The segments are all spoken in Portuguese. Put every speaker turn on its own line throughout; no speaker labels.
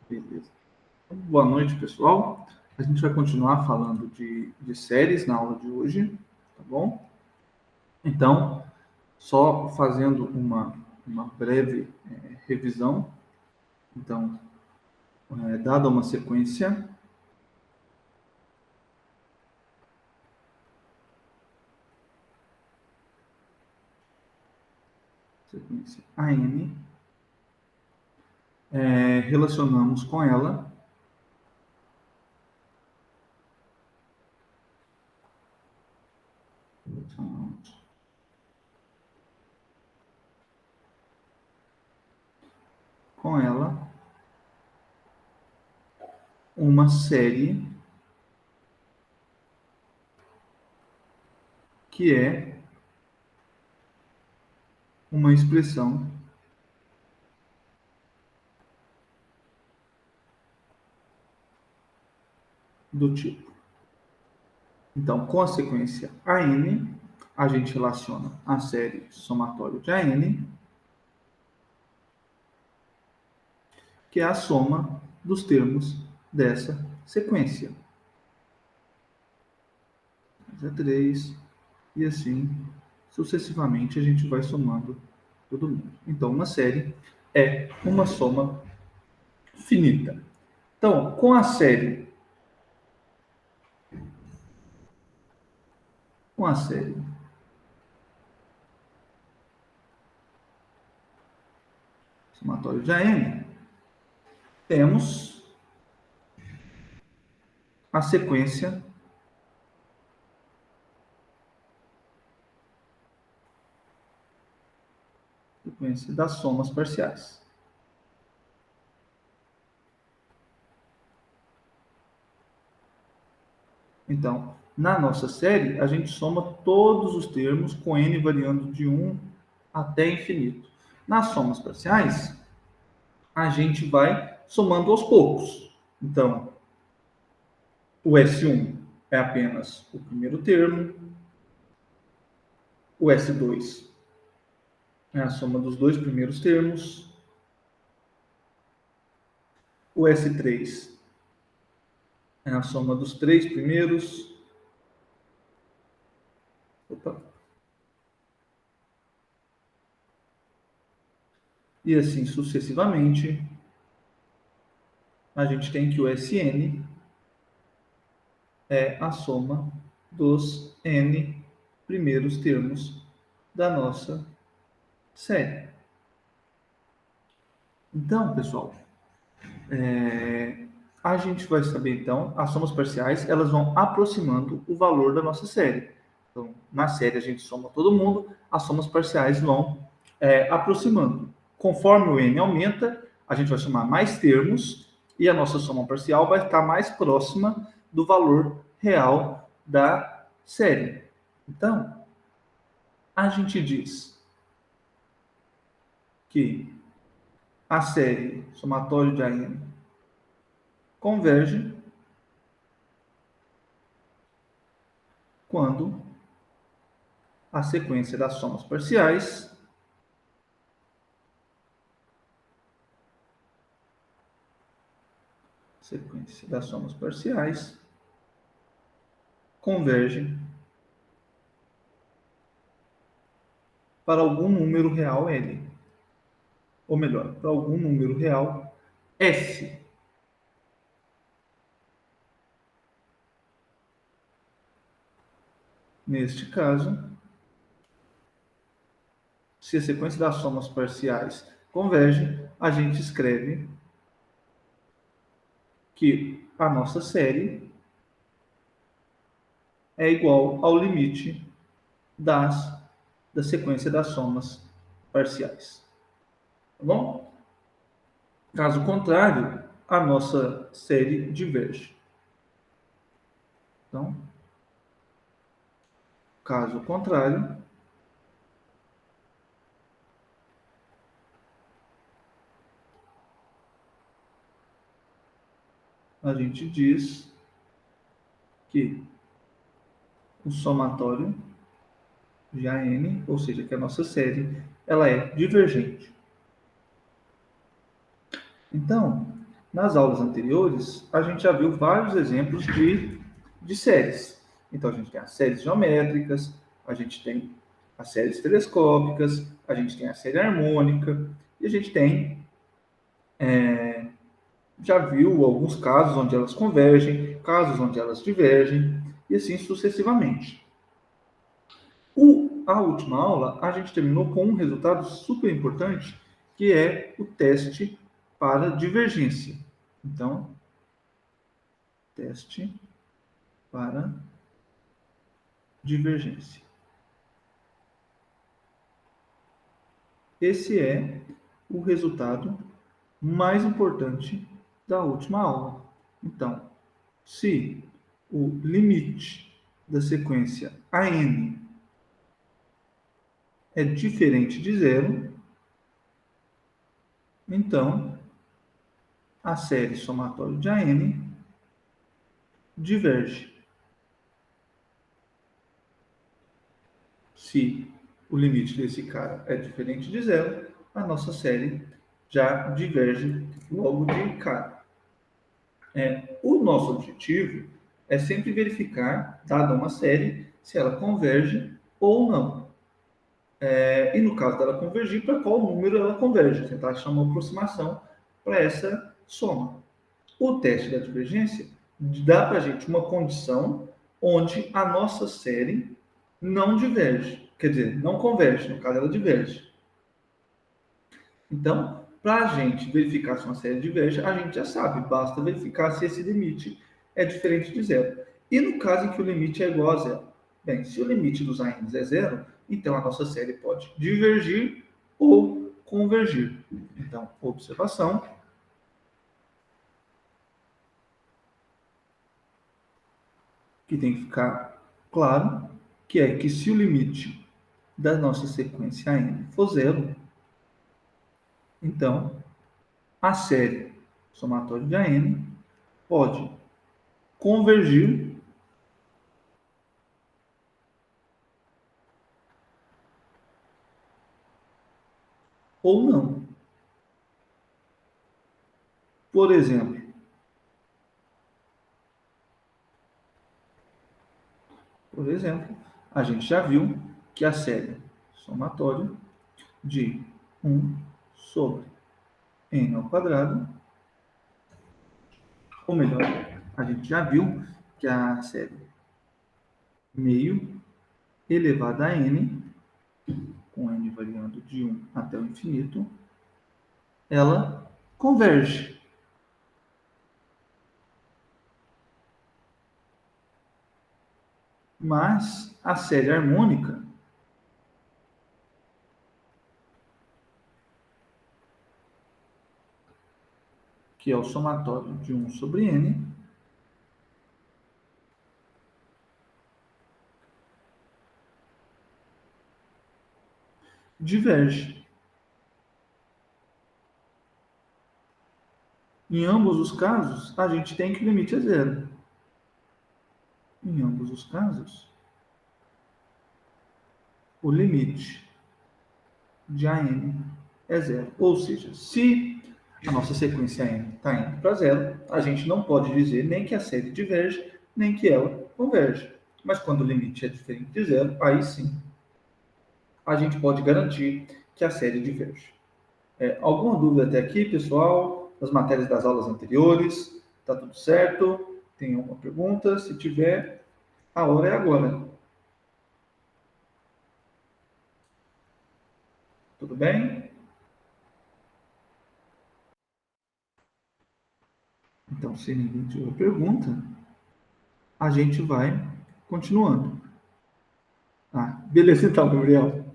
Beleza. Boa noite, pessoal. A gente vai continuar falando de séries na aula de hoje, tá bom? Então, só fazendo uma breve revisão. Então, dada uma sequência AN, relacionamos com ela uma série que é uma expressão do tipo. Então, com a sequência AN, a gente relaciona a série somatório de AN, que é a soma dos termos dessa sequência. 3, e assim sucessivamente a gente vai somando todo mundo. Então, uma série é uma soma finita. Então, com a série somatório de AN, temos a sequência das somas parciais. Então, na nossa série, a gente soma todos os termos com n variando de 1 até infinito. Nas somas parciais, a gente vai somando aos poucos. Então, o S1 é apenas o primeiro termo, o S2 é a soma dos dois primeiros termos, o S3 é a soma dos três primeiros. Opa. E assim sucessivamente, a gente tem que o Sn é a soma dos n primeiros termos da nossa série. Então, pessoal, a gente vai saber, então, as somas parciais, elas vão aproximando o valor da nossa série. Então, na série a gente soma todo mundo, as somas parciais vão aproximando. Conforme o n aumenta, a gente vai somar mais termos e a nossa soma parcial vai estar mais próxima do valor real da série. Então, a gente diz que a série somatório de AN converge quando a sequência das somas parciais converge para algum número real L. Ou melhor, para algum número real S. Neste caso, se a sequência das somas parciais converge, a gente escreve que a nossa série é igual ao limite da sequência das somas parciais. Tá bom? Caso contrário, a nossa série diverge. Então, caso contrário, a gente diz que o somatório de AN, ou seja, que a nossa série, ela é divergente. Então, Nas aulas anteriores, a gente já viu vários exemplos de séries. Então, a gente tem as séries geométricas, a gente tem as séries telescópicas, a gente tem a série harmônica, e a gente tem, já viu alguns casos onde elas convergem, casos onde elas divergem, e assim sucessivamente. A última aula, a gente terminou com um resultado super importante, que é o teste para divergência. Então, teste para divergência. Esse é o resultado mais importante da última aula. Então, se o limite da sequência AN é diferente de zero, então a série somatória de AN diverge. Se o limite desse cara é diferente de zero, a nossa série já diverge logo de cara. O nosso objetivo é sempre verificar, dada uma série, se ela converge ou não. E no caso dela convergir, para qual número ela converge? Tentar achar uma aproximação para essa soma. O teste da divergência dá para a gente uma condição onde a nossa série não diverge. Quer dizer, não converge, no caso ela diverge. Então, para a gente verificar se uma série diverge, a gente já sabe, basta verificar se esse limite é diferente de zero. E no caso em que o limite é igual a zero? Bem, se o limite dos ANs é zero, então a nossa série pode divergir ou convergir. Então, observação. Que tem que ficar claro, que é que se o limite da nossa sequência n for zero, então a série somatória de AN pode convergir ou não. Por exemplo, a gente já viu que a série somatória de 1 sobre n ao quadrado, ou melhor, a gente já viu que a série meio elevada a n, com n variando de 1 até o infinito, ela converge. Mas a série harmônica que é o somatório de 1 sobre n, diverge. Em ambos os casos, a gente tem que o limite é zero. Em ambos os casos, o limite de AN é zero. Ou seja, se a nossa sequência n está indo para zero, a gente não pode dizer nem que a série diverge, nem que ela converge. Mas quando o limite é diferente de zero, aí sim a gente pode garantir que a série diverge. Alguma dúvida até aqui, pessoal? Das matérias das aulas anteriores? Tá tudo certo? Tem alguma pergunta? Se tiver, a hora é agora. Tudo bem? Então, se ninguém tiver pergunta, a gente vai continuando. Beleza então, Gabriel.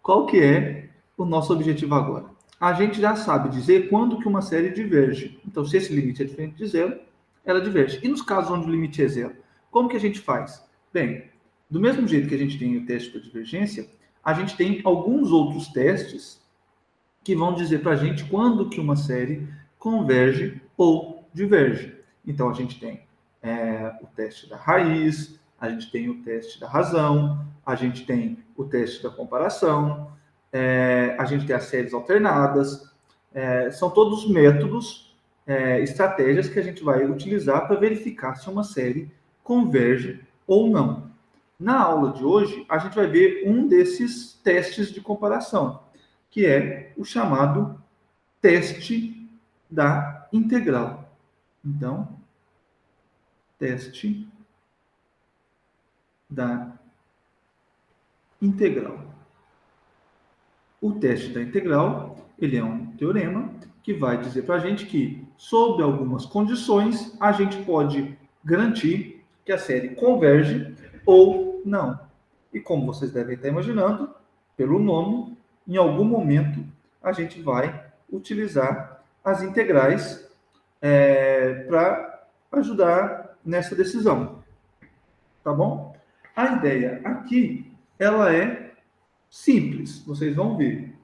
Qual que é o nosso objetivo agora? A gente já sabe dizer quando que uma série diverge. Então, se esse limite é diferente de zero, ela diverge. E nos casos onde o limite é zero, como que a gente faz? Bem, do mesmo jeito que a gente tem o teste da divergência, a gente tem alguns outros testes que vão dizer para a gente quando que uma série converge ou diverge. Então, a gente tem o teste da raiz, a gente tem o teste da razão, a gente tem o teste da comparação, a gente tem as séries alternadas. São todos métodos estratégias que a gente vai utilizar para verificar se uma série converge ou não. Na aula de hoje, a gente vai ver um desses testes de comparação, que é o chamado teste da integral. Então, teste da integral. O teste da integral, ele é um teorema que vai dizer para a gente que, sob algumas condições, a gente pode garantir que a série converge ou não. E como vocês devem estar imaginando, pelo nome, em algum momento a gente vai utilizar as integrais para ajudar nessa decisão. Tá bom? A ideia aqui, ela é simples, vocês vão ver.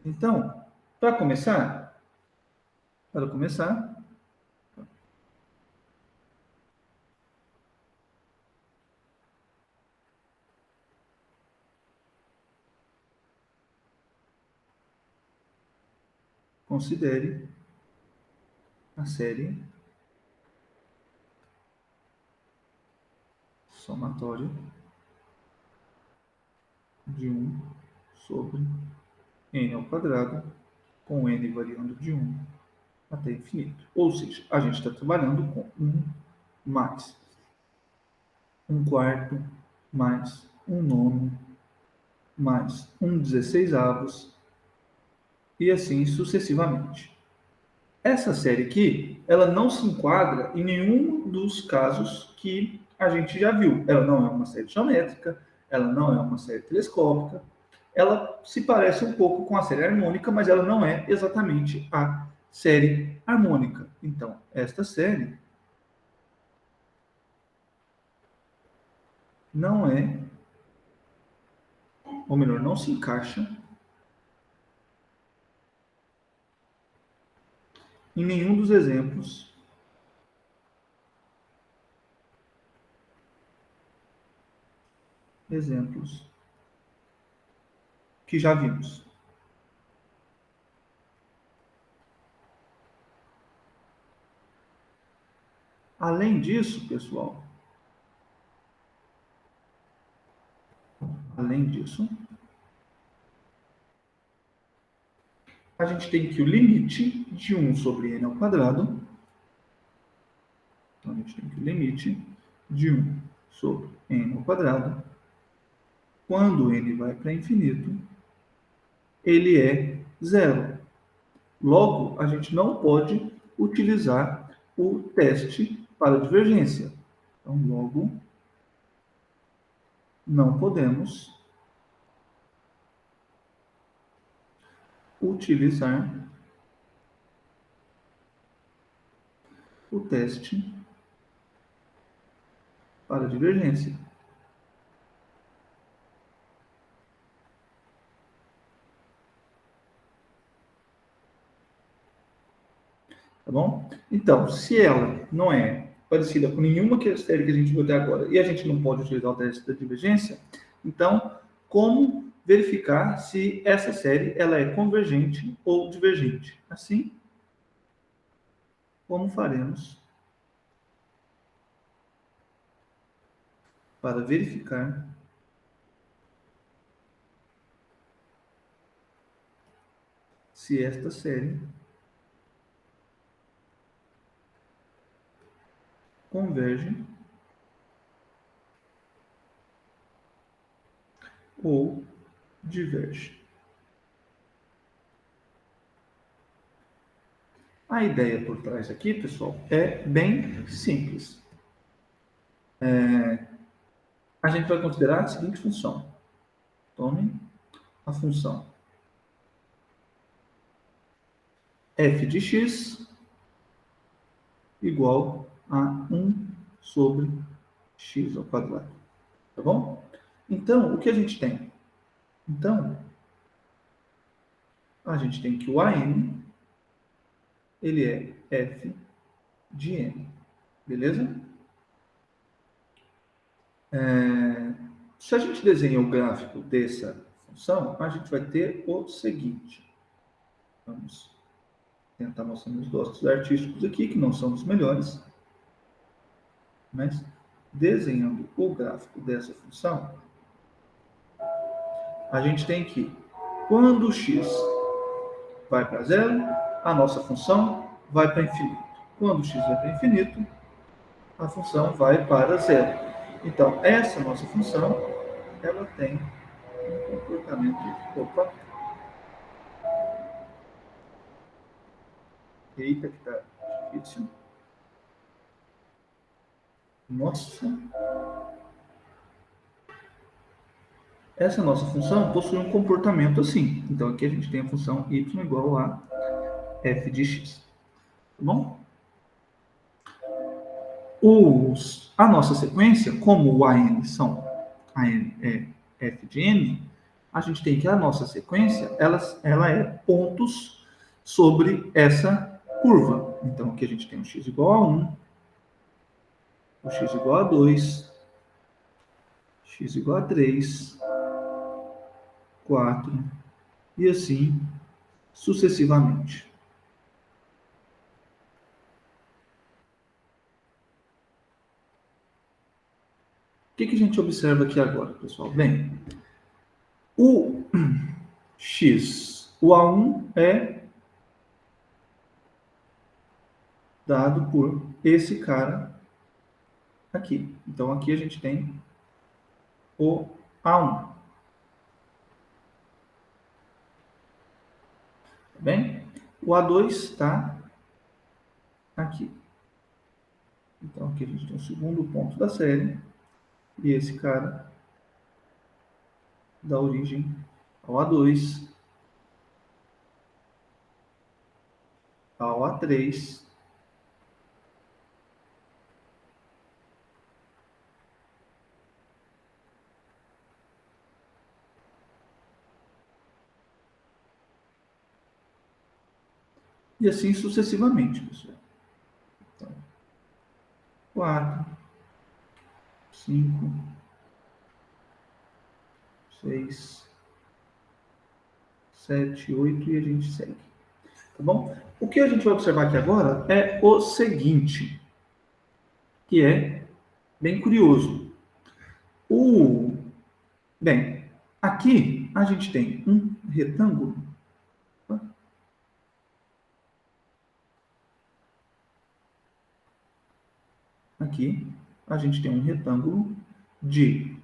Então, para começar, considere a série somatória de 1 sobre n ao quadrado, com n variando de 1 até infinito. Ou seja, a gente está trabalhando com 1 mais 1/4 mais 1/9 mais 1/16 e assim sucessivamente. Essa série aqui, ela não se enquadra em nenhum dos casos que a gente já viu. Ela não é uma série geométrica, ela não é uma série telescópica, ela se parece um pouco com a série harmônica, mas ela não é exatamente a série harmônica. Então, esta série não é, ou melhor, não se encaixa em nenhum dos exemplos que já vimos. Além disso, pessoal, além disso, a gente tem que o limite de 1 sobre n ao quadrado. Então, a gente tem que o limite de 1 sobre n ao quadrado. Quando n vai para infinito, ele é zero. Logo, a gente não pode utilizar o teste para divergência. Então, logo, não podemos utilizar o teste para divergência. Tá bom? Então, se ela não é parecida com nenhuma série que a gente viu até agora e a gente não pode utilizar o teste da divergência, então, como verificar se essa série ela é convergente ou divergente? Assim, como faremos para verificar se esta série converge ou diverge. A ideia por trás aqui, pessoal, é bem simples. A gente vai considerar a seguinte função. Tome a função f de x igual a 1 sobre x ao quadrado. Tá bom? Então, o que a gente tem? Então, a gente tem que o AN, ele é f de n. Beleza? Se a gente desenha o gráfico dessa função, a gente vai ter o seguinte. Vamos tentar mostrar meus gostos artísticos aqui, que não são os melhores, mas desenhando o gráfico dessa função, a gente tem que, quando x vai para zero, a nossa função vai para infinito. Quando x vai para infinito, a função vai para zero. Então, essa nossa função, ela tem um comportamento... Opa! Eita, que tá difícil. Nossa! Essa nossa função possui um comportamento assim. Então, aqui a gente tem a função y igual a f de x. Tá bom? A nossa sequência, como o AN é f de n, a gente tem que a nossa sequência, ela é pontos sobre essa curva. Então, aqui a gente tem o x igual a 1, o x igual a 2, x igual a 3, 4, e assim sucessivamente. O que a gente observa aqui agora, pessoal? Bem, o x, o A1 é dado por esse cara aqui. Então, aqui a gente tem o A1. Tá bem? O A2 está aqui. Então, aqui a gente tem o segundo ponto da série. E esse cara dá origem ao A2, ao A3, e assim sucessivamente, pessoal. Então, 4, 5, 6, 7, 8 e a gente segue. Tá bom? O que a gente vai observar aqui agora é o seguinte, que é bem curioso. Bem, aqui a gente tem um retângulo. Tá? Aqui a gente tem um retângulo de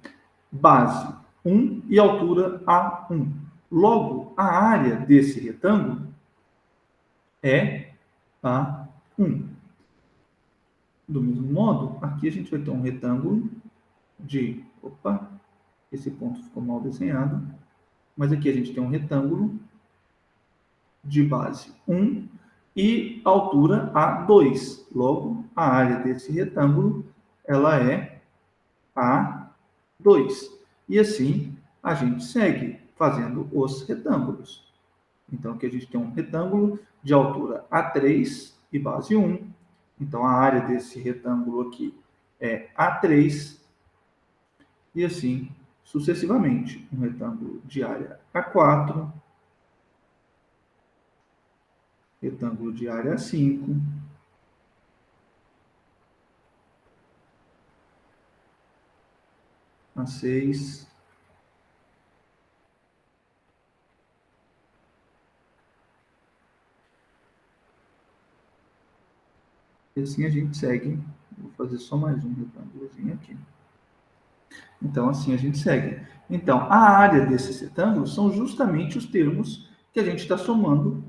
base 1 e altura A1. Logo, a área desse retângulo é A1. Do mesmo modo, aqui a gente vai ter um retângulo de... Opa, esse ponto ficou mal desenhado. Mas aqui a gente tem um retângulo de base 1 e altura A2. Logo, a área desse retângulo ela é A2. E assim a gente segue fazendo os retângulos. Então, aqui a gente tem um retângulo de altura A3 e base 1. Então, a área desse retângulo aqui é A3. E assim sucessivamente. Um retângulo de área A4. Retângulo de área A5. A6. E assim a gente segue. Vou fazer só mais um retângulozinho aqui. Então, assim a gente segue. Então, a área desses retângulos são justamente os termos que a gente está somando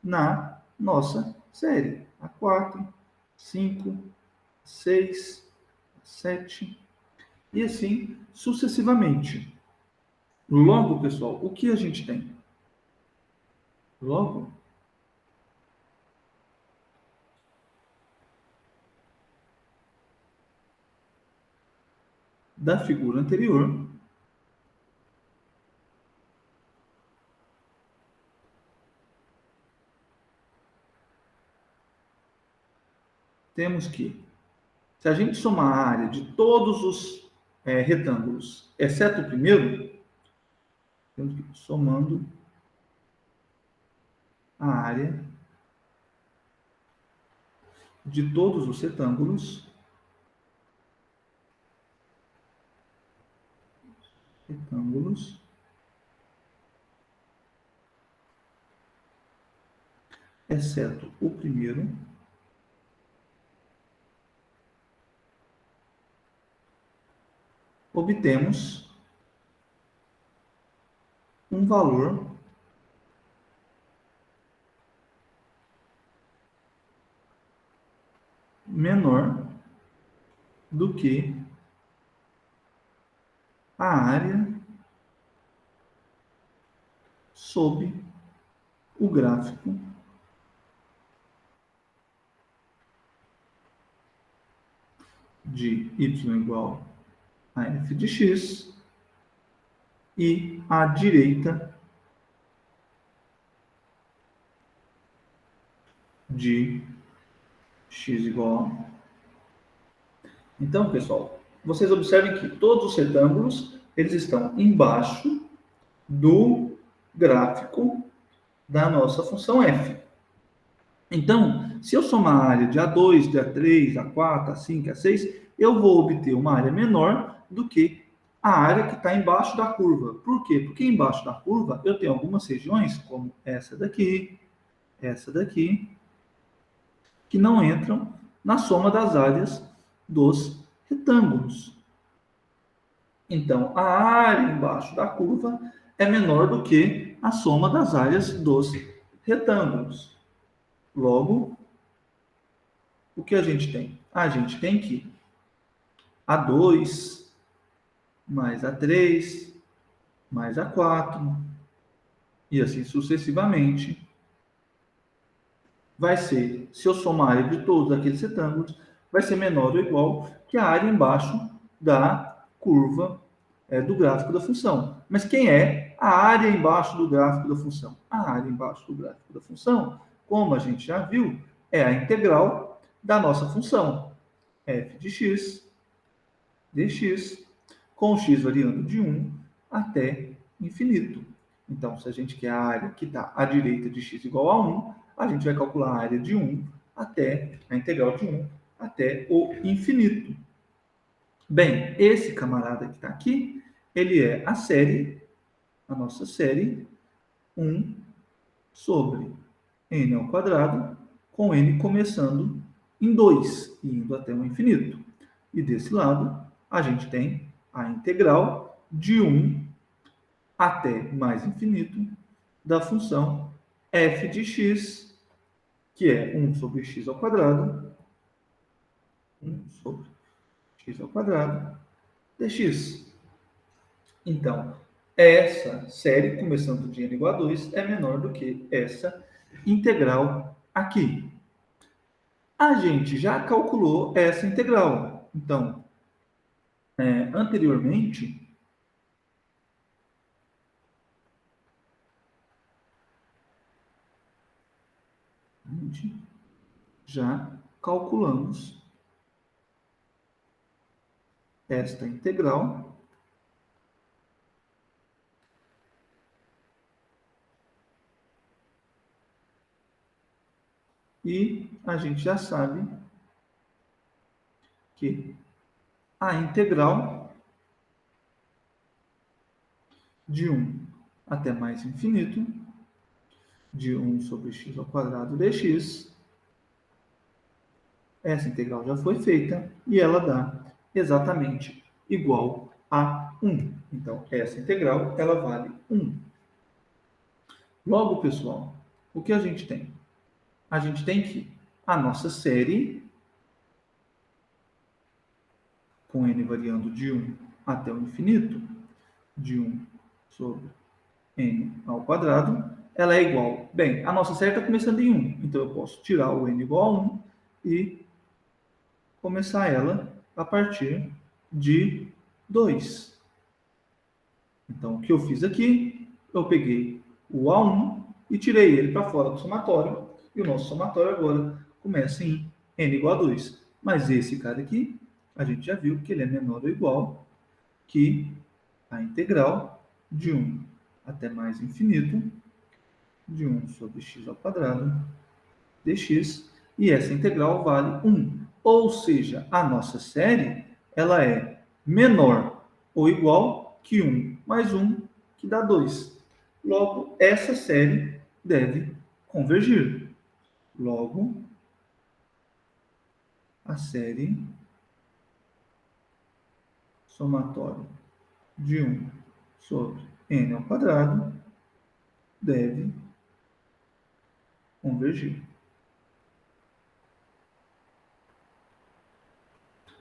na nossa série. A4, 5, 6, 7 e assim sucessivamente. Logo, pessoal, o que a gente tem? Logo, da figura anterior, temos que, se a gente somar a área de todos os retângulos, exceto o primeiro, temos que ir somando a área de todos os retângulos, exceto o primeiro, obtemos um valor menor do que a área sob o gráfico de y igual a f de x e à direita de x igual a 1. Então, pessoal, vocês observem que todos os retângulos eles estão embaixo do gráfico da nossa função f. Então, se eu somar a área de A2, de A3, A4, A5, A6, eu vou obter uma área menor do que a área que está embaixo da curva. Por quê? Porque embaixo da curva eu tenho algumas regiões, como essa daqui, que não entram na soma das áreas dos retângulos. Então, a área embaixo da curva é menor do que a soma das áreas dos retângulos. Logo, o que a gente tem? A gente tem que A2 mais A3 mais A4 e assim sucessivamente vai ser, se eu somar a área de todos aqueles retângulos, vai ser menor ou igual que a área embaixo da curva do gráfico da função. Mas quem é a área embaixo do gráfico da função? A área embaixo do gráfico da função, como a gente já viu, é a integral da nossa função f de x dx, com x variando de 1 até infinito. Então, se a gente quer a área que está à direita de x igual a 1, a gente vai calcular a área de 1 até a integral de 1 até o infinito. Bem, esse camarada que está aqui, ele é a nossa série 1 sobre n ao quadrado, com n começando em 2 e indo até o infinito. E desse lado, a gente tem a integral de 1 até mais infinito da função f de x, que é 1 sobre x ao quadrado, 1 sobre x ao quadrado, dx. Então, essa série, começando de n igual a 2, é menor do que essa integral aqui. A gente já calculou essa integral. Então, anteriormente, a gente já calculamos esta integral e a gente já sabe que a integral de 1 até mais infinito de 1 sobre x ao quadrado dx, essa integral já foi feita e ela dá exatamente igual a 1. Então, essa integral, ela vale 1. Logo, pessoal, o que a gente tem? A gente tem que a nossa série, com n variando de 1 até o infinito, de 1 sobre n ao quadrado, ela é igual. Bem, a nossa série está começando em 1, então eu posso tirar o n igual a 1 e começar ela a partir de 2. Então, o que eu fiz aqui, eu peguei o A1 e tirei ele para fora do somatório, e o nosso somatório agora começa em n igual a 2. Mas esse cara aqui, a gente já viu que ele é menor ou igual que a integral de 1 até mais infinito de 1 sobre x ao quadrado dx, e essa integral vale 1. Ou seja, a nossa série ela é menor ou igual que 1 mais 1, que dá 2. Logo, essa série deve convergir. Logo, a série somatória de 1 sobre n ao quadrado deve convergir.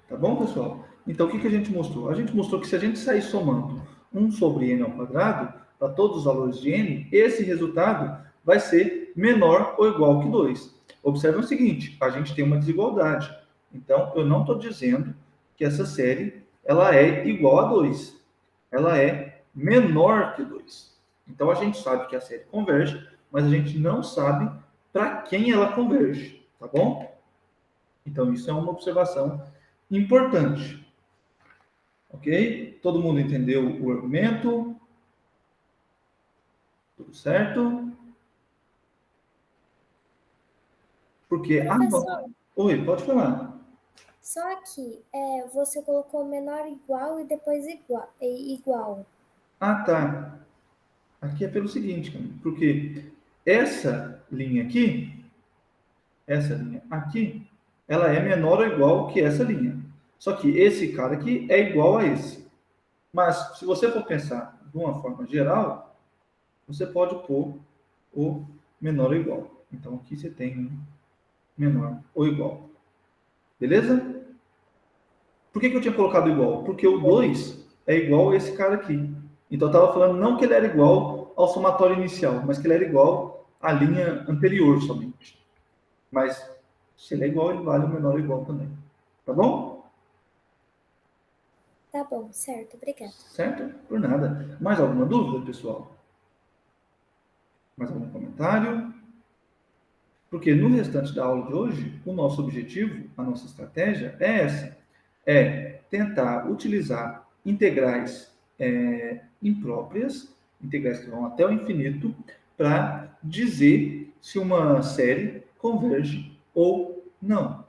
Tá bom, pessoal? Então, o que a gente mostrou? A gente mostrou que se a gente sair somando 1 sobre n ao quadrado, para todos os valores de n, esse resultado vai ser menor ou igual que 2. Observe o seguinte, a gente tem uma desigualdade. Então, eu não estou dizendo que essa série ela é igual a 2. Ela é menor que 2. Então, a gente sabe que a série converge, mas a gente não sabe para quem ela converge. Tá bom? Então, isso é uma observação importante. Ok? Todo mundo entendeu o argumento? Tudo certo? Porque
Professor,
Oi, pode falar.
só aqui, você colocou menor igual e depois igual. Igual.
Ah, tá. Aqui é pelo seguinte, porque essa linha aqui, ela é menor ou igual que essa linha. Só que esse cara aqui é igual a esse. Mas, se você for pensar de uma forma geral, você pode pôr o menor ou igual. Então, aqui você tem um menor ou igual. Beleza? Por que eu tinha colocado igual? Porque o 2 é igual a esse cara aqui. Então, eu estava falando não que ele era igual ao somatório inicial, mas que ele era igual à linha anterior somente. Mas, se ele é igual, ele vale o menor ou igual também. Tá bom?
Tá bom, certo, obrigada.
Certo? Por nada. Mais alguma dúvida, pessoal? Mais algum comentário? Porque no restante da aula de hoje, o nosso objetivo, a nossa estratégia é essa: é tentar utilizar integrais impróprias, integrais que vão até o infinito, para dizer se uma série converge ou não.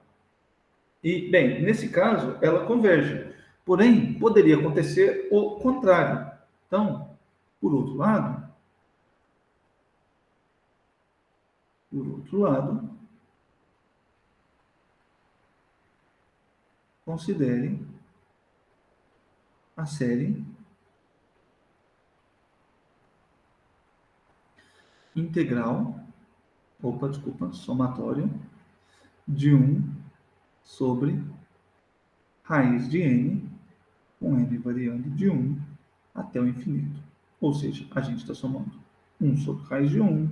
E, bem, nesse caso, ela converge. Porém, poderia acontecer o contrário. Então, por outro lado, considere a série integral, somatório, de 1 sobre raiz de n, com n variando de 1 até o infinito. Ou seja, a gente está somando 1 sobre raiz de 1,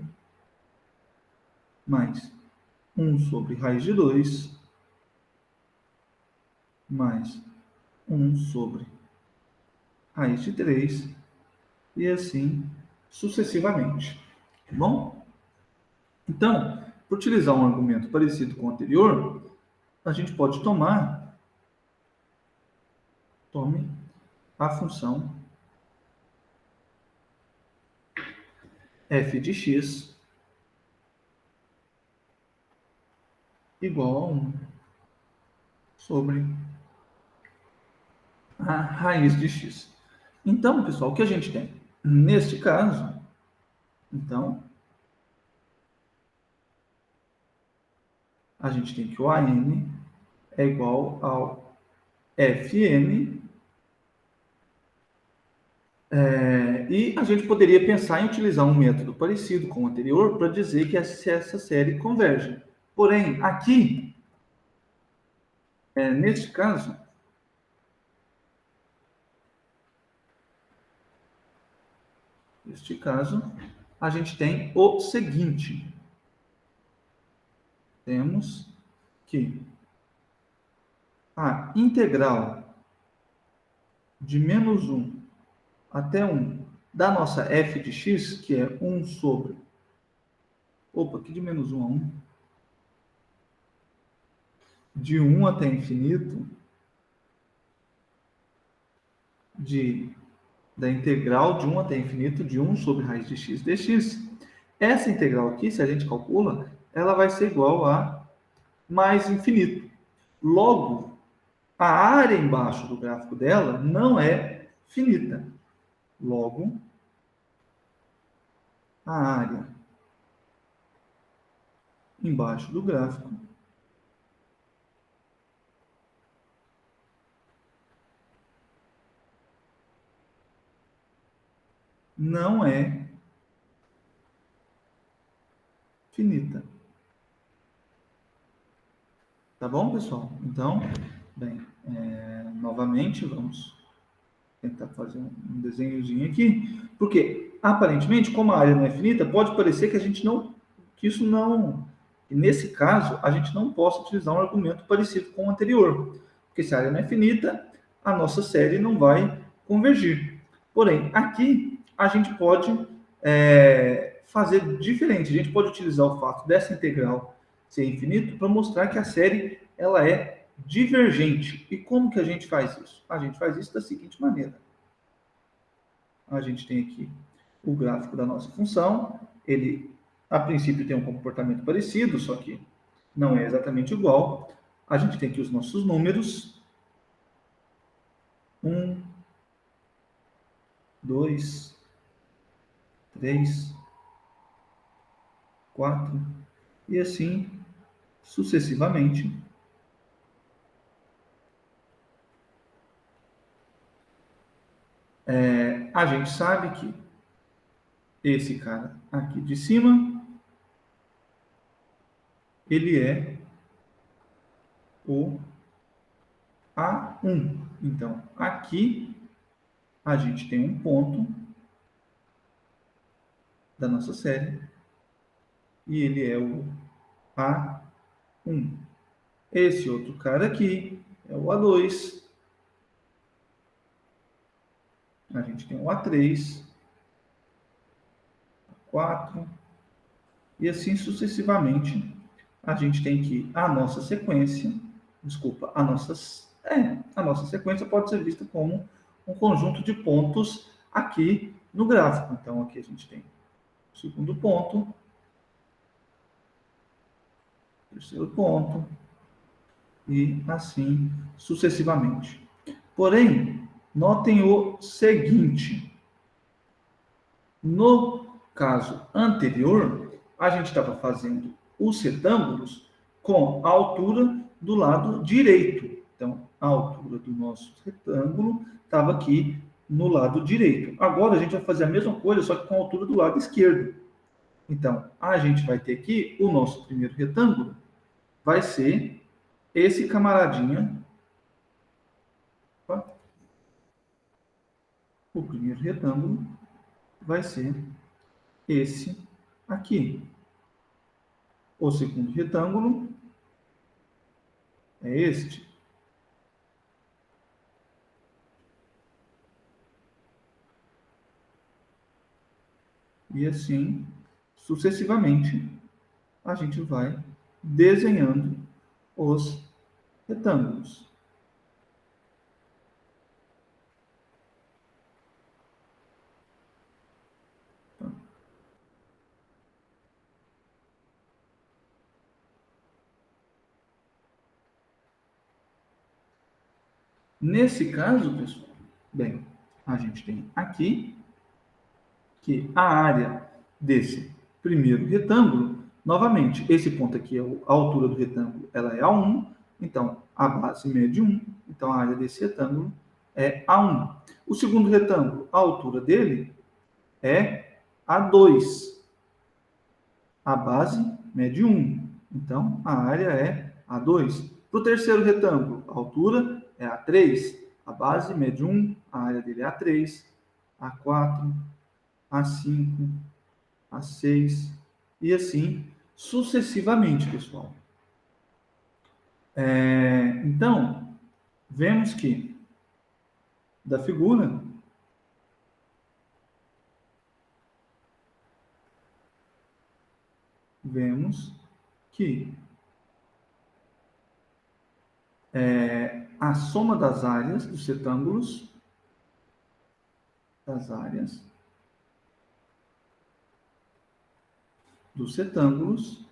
mais 1 sobre raiz de 2, mais 1 sobre raiz de 3, e assim sucessivamente. Tá bom? Então, para utilizar um argumento parecido com o anterior, a gente pode tome a função f de x igual a 1 sobre a raiz de x. Então, pessoal, o que a gente tem? Neste caso, então, a gente tem que o AN é igual ao FN, e a gente poderia pensar em utilizar um método parecido com o anterior para dizer que essa série converge. Porém, aqui, neste caso, a gente tem o seguinte. Temos que a integral de menos 1 até 1 da nossa f de x, que é 1 sobre... Opa, aqui de menos 1 a 1. De 1 até infinito, da integral de 1 até infinito de 1 sobre raiz de x dx. Essa integral aqui, se a gente calcula, ela vai ser igual a mais infinito. Logo, a área embaixo do gráfico dela não é finita. Logo, a área embaixo do gráfico não é finita. Tá bom, pessoal? Então, bem, novamente, vamos tentar fazer um desenhozinho aqui, porque aparentemente, como a área não é finita, pode parecer que a gente não, que isso não, que nesse caso, a gente não possa utilizar um argumento parecido com o anterior, porque se a área não é finita, a nossa série não vai convergir. Porém, aqui a gente pode fazer diferente, a gente pode utilizar o fato dessa integral ser infinito para mostrar que a série ela é divergente. E como que a gente faz isso? A gente faz isso da seguinte maneira. A gente tem aqui o gráfico da nossa função, ele a princípio tem um comportamento parecido, só que não é exatamente igual. A gente tem aqui os nossos números, 1, 2, 3, 4, e assim sucessivamente. A gente sabe que esse cara aqui de cima, ele é o A1. Então, aqui a gente tem um ponto da nossa série e ele é o A1. Esse outro cara aqui é o A2. A gente tem o A3, A4 e assim sucessivamente. A gente tem que a nossa sequência, desculpa, a nossa sequência pode ser vista como um conjunto de pontos aqui no gráfico. Então aqui a gente tem o segundo ponto, terceiro ponto e assim sucessivamente. Porém, notem o seguinte: no caso anterior, a gente estava fazendo os retângulos com a altura do lado direito. Então, a altura do nosso retângulo estava aqui no lado direito. Agora a gente vai fazer a mesma coisa, só que com a altura do lado esquerdo. Então, a gente vai ter aqui o nosso primeiro retângulo, vai ser esse camaradinha. Opa, o primeiro retângulo vai ser esse aqui. O segundo retângulo é este. E assim, sucessivamente, a gente vai desenhando os retângulos. Tá? Nesse caso, pessoal, bem, a gente tem aqui que a área desse primeiro retângulo, novamente, esse ponto aqui, a altura do retângulo, ela é A1, então a base mede 1, então a área desse retângulo é A1. O segundo retângulo, a altura dele é A2, a base mede 1, então a área é A2. Para o terceiro retângulo, a altura é A3, a base mede 1, a área dele é A3, A4, A5, A6 e assim sucessivamente, pessoal. Então, vemos que da figura vemos que a soma das áreas dos retângulos, das áreas dos retângulos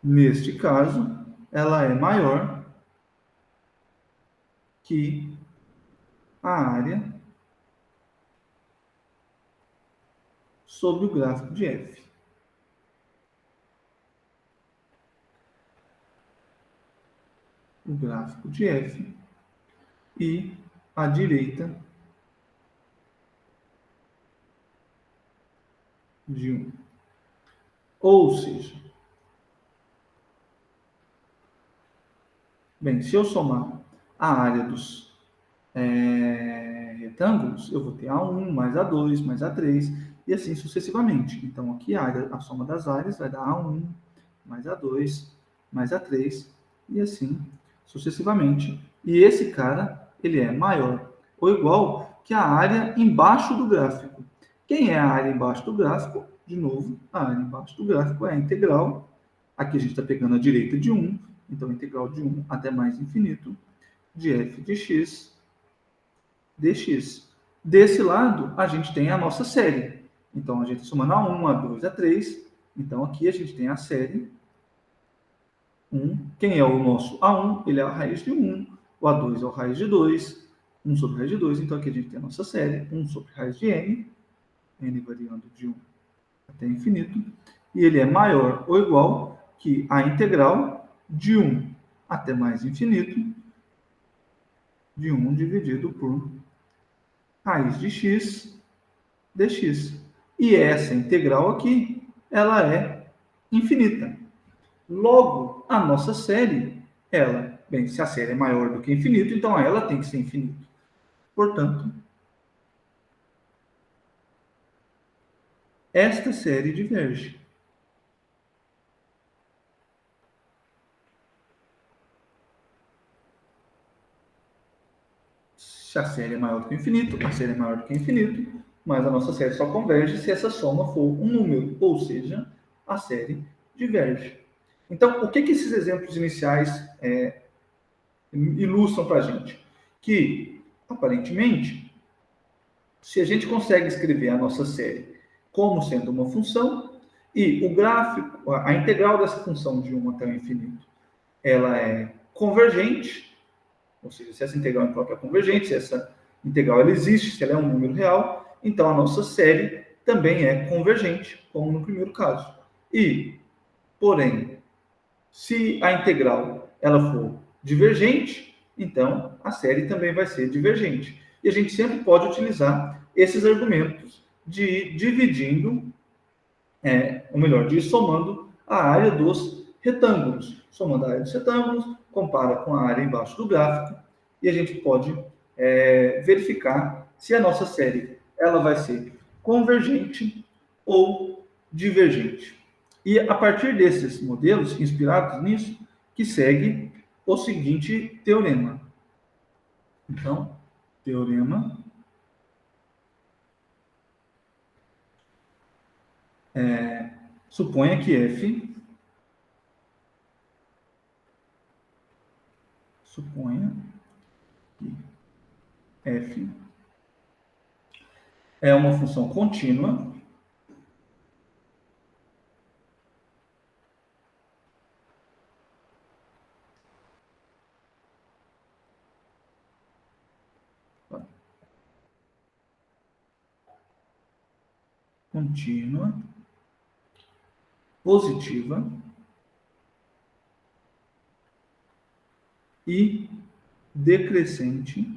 Neste caso, ela é maior que a área sobre o gráfico de f. O gráfico de f e a direita de 1. Ou seja, bem, se eu somar a área dos retângulos, eu vou ter A1 mais A2 mais A3 e assim sucessivamente. Então, aqui a soma das áreas vai dar A1 mais A2 mais A3 e assim sucessivamente. E esse cara, ele é maior ou igual que a área embaixo do gráfico. Quem é a área embaixo do gráfico? De novo, a área embaixo do gráfico é a integral. Aqui a gente está pegando a direita de 1, então a integral de 1 até mais infinito de f de x dx. Desse lado, a gente tem a nossa série. Então, a gente somando A1, A2, A3. Então, aqui a gente tem a série 1. Quem é o nosso A1? Ele é a raiz de 1. O A2 é a raiz de 2. 1 sobre raiz de 2. Então, aqui a gente tem a nossa série 1 sobre raiz de n. N variando de 1 até infinito. E ele é maior ou igual que a integral de 1 até mais infinito de 1 dividido por raiz de x dx. E essa integral aqui, ela é infinita. Logo, a nossa série, bem, se a série é maior do que infinito, então ela tem que ser infinita. Portanto, esta série diverge. Se a série é maior do que o infinito, a série é maior do que o infinito, mas a nossa série só converge se essa soma for um número, ou seja, a série diverge. Então, o que esses exemplos iniciais ilustram para a gente? Que, aparentemente, se a gente consegue escrever a nossa série como sendo uma função, e o gráfico, a integral dessa função de 1 até o infinito, ela é convergente, ou seja, se essa integral é própria convergente, se essa integral ela existe, se ela é um número real, então a nossa série também é convergente, como no primeiro caso. E, porém, se a integral ela for divergente, então a série também vai ser divergente. E a gente sempre pode utilizar esses argumentos de ir dividindo, ou melhor, de ir somando a área dos retângulos. Somando a área dos retângulos, compara com a área embaixo do gráfico, e a gente pode verificar se a nossa série ela vai ser convergente ou divergente. E a partir desses modelos, inspirados nisso, que segue o seguinte teorema. Então, teorema suponha que f é uma função contínua positiva e decrescente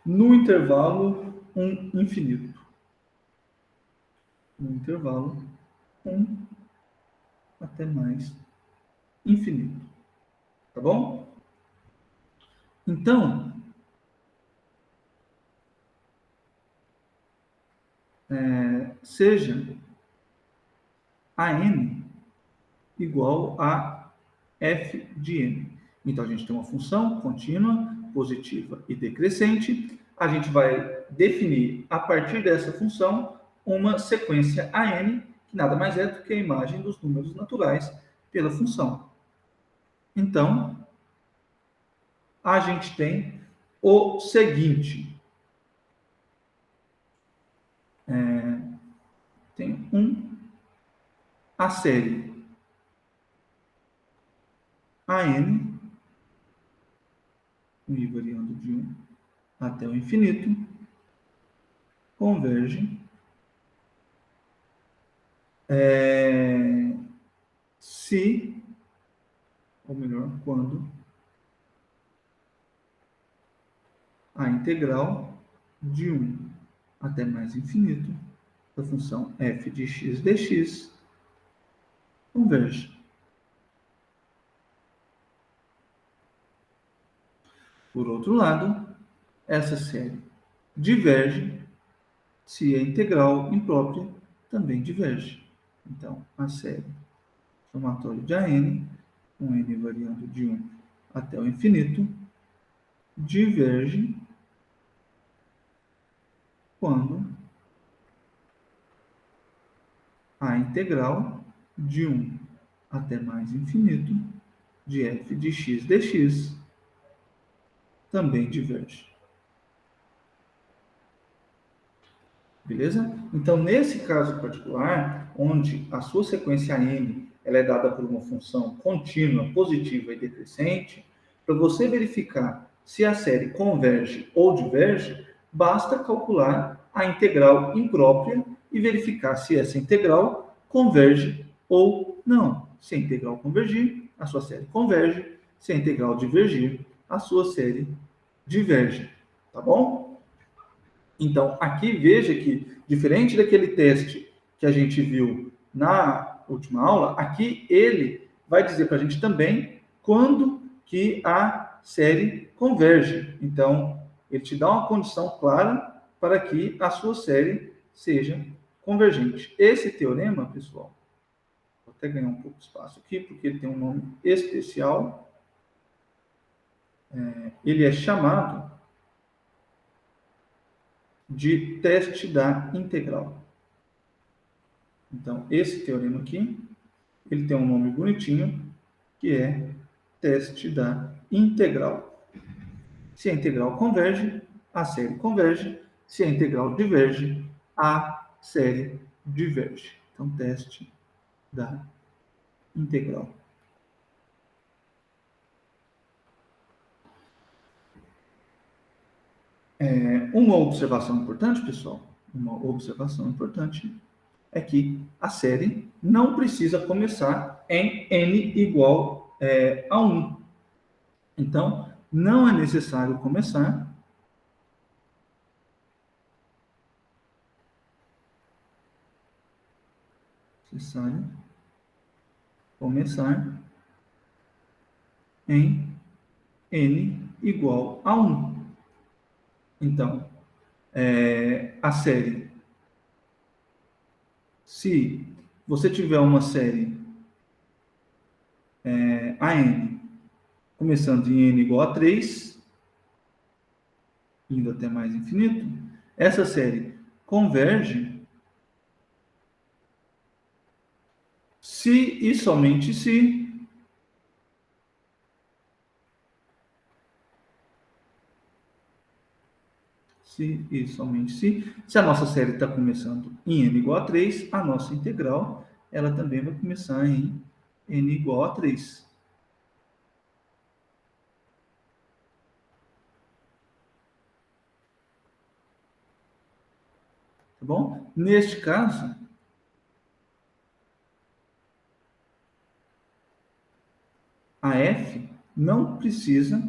no intervalo 1 infinito. No intervalo 1 até mais infinito. Tá bom? Então, seja a n igual a f de n. Então, a gente tem uma função contínua, positiva e decrescente. A gente vai definir, a partir dessa função, uma sequência AN, que nada mais é do que a imagem dos números naturais pela função. Então, a gente tem o seguinte. Tem a série AN, o I variando de 1 até o infinito, converge se, ou melhor, quando a integral de 1 até mais infinito da função f de x dx converge. Por outro lado, essa série diverge se a integral imprópria também diverge. Então, a série somatória de AN, com n variando de 1 até o infinito, diverge quando a integral de 1 até mais infinito de f de x dx também diverge. Beleza? Então, nesse caso particular, onde a sua sequência n ela é dada por uma função contínua, positiva e decrescente, para você verificar se a série converge ou diverge, basta calcular a integral imprópria e verificar se essa integral converge ou não. Se a integral convergir, a sua série converge. Se a integral divergir, a sua série diverge. Tá bom? Então, aqui veja que, diferente daquele teste que a gente viu na última aula, aqui ele vai dizer para a gente também quando que a série converge. Então, ele te dá uma condição clara para que a sua série seja convergente. Esse teorema, pessoal, vou até ganhar um pouco de espaço aqui, porque ele tem um nome especial. Ele é chamado de teste da integral. Então, esse teorema aqui, ele tem um nome bonitinho, que é teste da integral. Se a integral converge, a série converge. Se a integral diverge, a série diverge. Então, teste da integral. Uma observação importante, pessoal, uma observação importante é que a série não precisa começar em n igual a 1. Então, não é necessário começar em n igual a 1. Então, a série, se você tiver uma série AN começando em n igual a 3, indo até mais infinito, essa série converge se e somente se e somente se a nossa série está começando em n igual a 3, a nossa integral ela também vai começar em n igual a 3. Tá bom? Neste caso, a f não precisa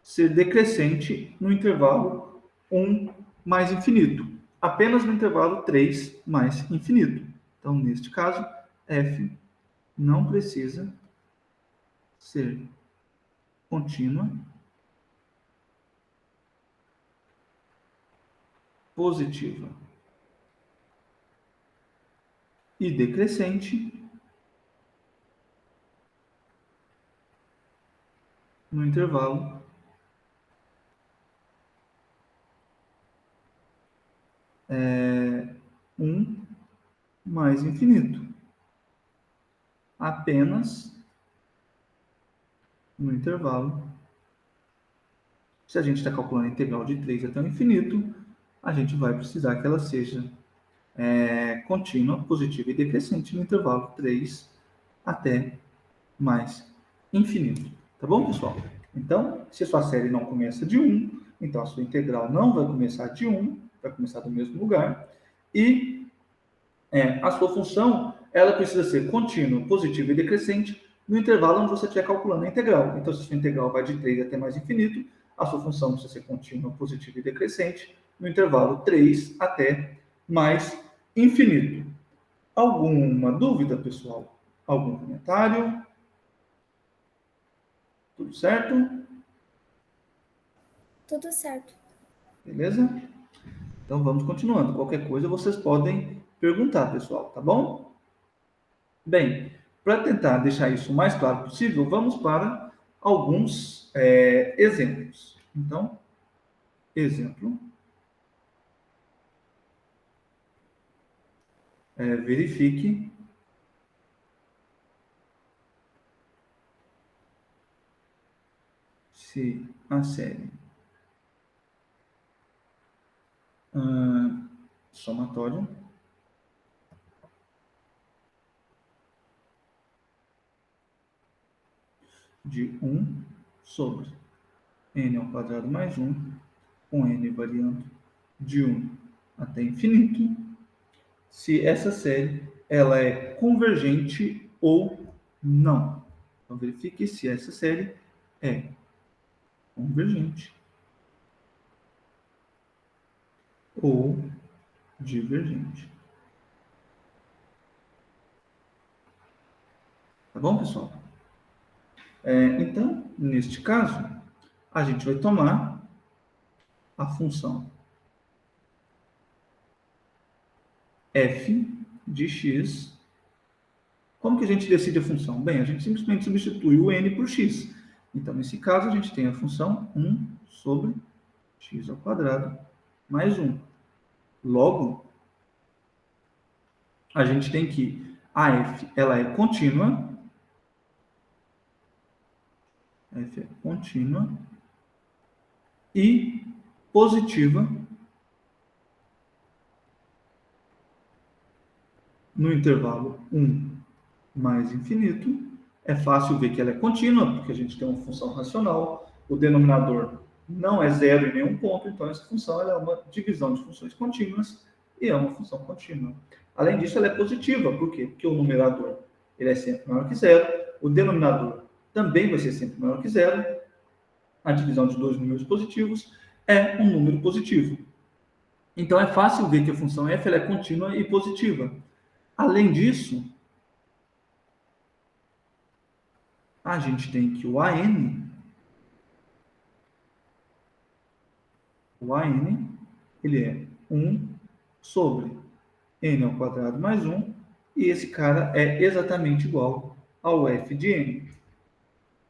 ser decrescente no intervalo 1 mais infinito, apenas no intervalo 3 mais infinito. Então, neste caso, f não precisa ser contínua, positiva e decrescente no intervalo 1 mais infinito. Apenas no intervalo. Se a gente está calculando a integral de 3 até o infinito, a gente vai precisar que ela seja contínua, positiva e decrescente no intervalo 3 até mais infinito. Tá bom, pessoal? Então, se a sua série não começa de 1, então a sua integral não vai começar de 1, vai começar do mesmo lugar. E a sua função, ela precisa ser contínua, positiva e decrescente no intervalo onde você estiver calculando a integral. Então, se a sua integral vai de 3 até mais infinito, a sua função precisa ser contínua, positiva e decrescente no intervalo 3 até mais infinito. Alguma dúvida, pessoal? Algum comentário? Tudo certo?
Tudo certo.
Beleza? Então vamos continuando. Qualquer coisa vocês podem perguntar, pessoal, tá bom? Bem, para tentar deixar isso o mais claro possível, vamos para alguns exemplos. Então, exemplo. Verifique se a série somatória de 1 sobre n ao quadrado mais 1, com n variando de 1 até infinito, se essa série ela é convergente ou não. Então, verifique se essa série é convergente ou divergente. Tá bom, pessoal? Então, neste caso, a gente vai tomar a função f de x. Como que a gente decide a função? Bem, a gente simplesmente substitui o n por x. Então, nesse caso, a gente tem a função 1 sobre x ao quadrado mais 1. Logo, a gente tem que a f ela é contínua. F é contínua e positiva no intervalo 1 mais infinito. É fácil ver que ela é contínua, porque a gente tem uma função racional. O denominador não é zero em nenhum ponto, então essa função ela é uma divisão de funções contínuas e é uma função contínua. Além disso, ela é positiva. Por quê? Porque o numerador ele é sempre maior que zero, o denominador também vai ser sempre maior que zero. A divisão de dois números positivos é um número positivo. Então, é fácil ver que a função f ela é contínua e positiva. Além disso, a gente tem que o AN, ele é 1 sobre n ao quadrado mais 1, e esse cara é exatamente igual ao f de n.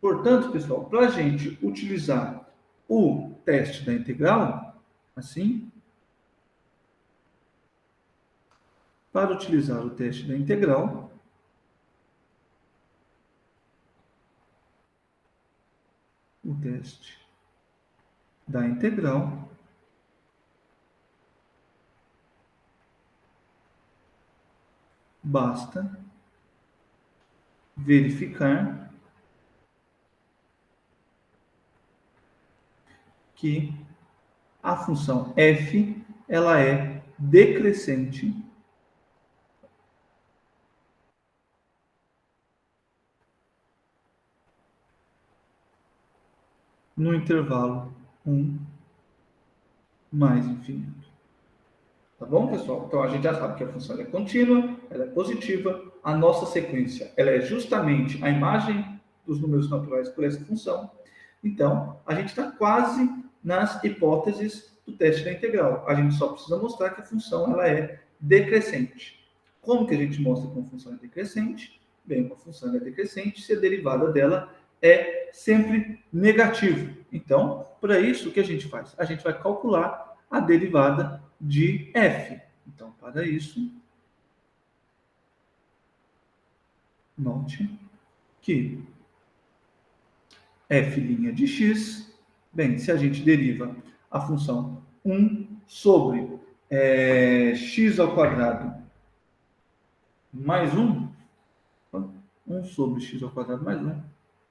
Portanto, pessoal, para a gente utilizar o teste da integral, assim, para utilizar o teste da integral, basta verificar que a função f ela é decrescente no intervalo 1 mais infinito. Tá bom, pessoal? Então, a gente já sabe que a função é contínua, ela é positiva, a nossa sequência ela é justamente a imagem dos números naturais por essa função. Então, a gente está quase nas hipóteses do teste da integral. A gente só precisa mostrar que a função ela é decrescente. Como que a gente mostra que uma função é decrescente? Bem, uma função é decrescente se a derivada dela é sempre negativa. Então, para isso, o que a gente faz? A gente vai calcular a derivada de f. Então, para isso, note que f' de x, bem, se a gente deriva a função 1 sobre x ao quadrado mais 1, 1 sobre x ao quadrado mais 1.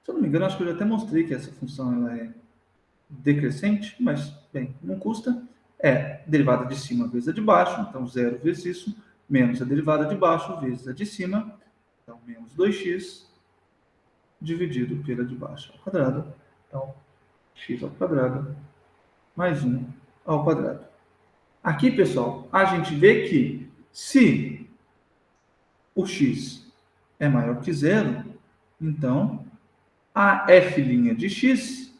Se eu não me engano, acho que eu já até mostrei que essa função ela é decrescente, mas, bem, não custa. É derivada de cima vezes a de baixo, então 0 vezes isso, menos a derivada de baixo vezes a de cima, então menos 2x dividido pela de baixo ao quadrado, então x ao quadrado mais 1 ao quadrado. Aqui, pessoal, a gente vê que se o x é maior que zero, então a f' de x,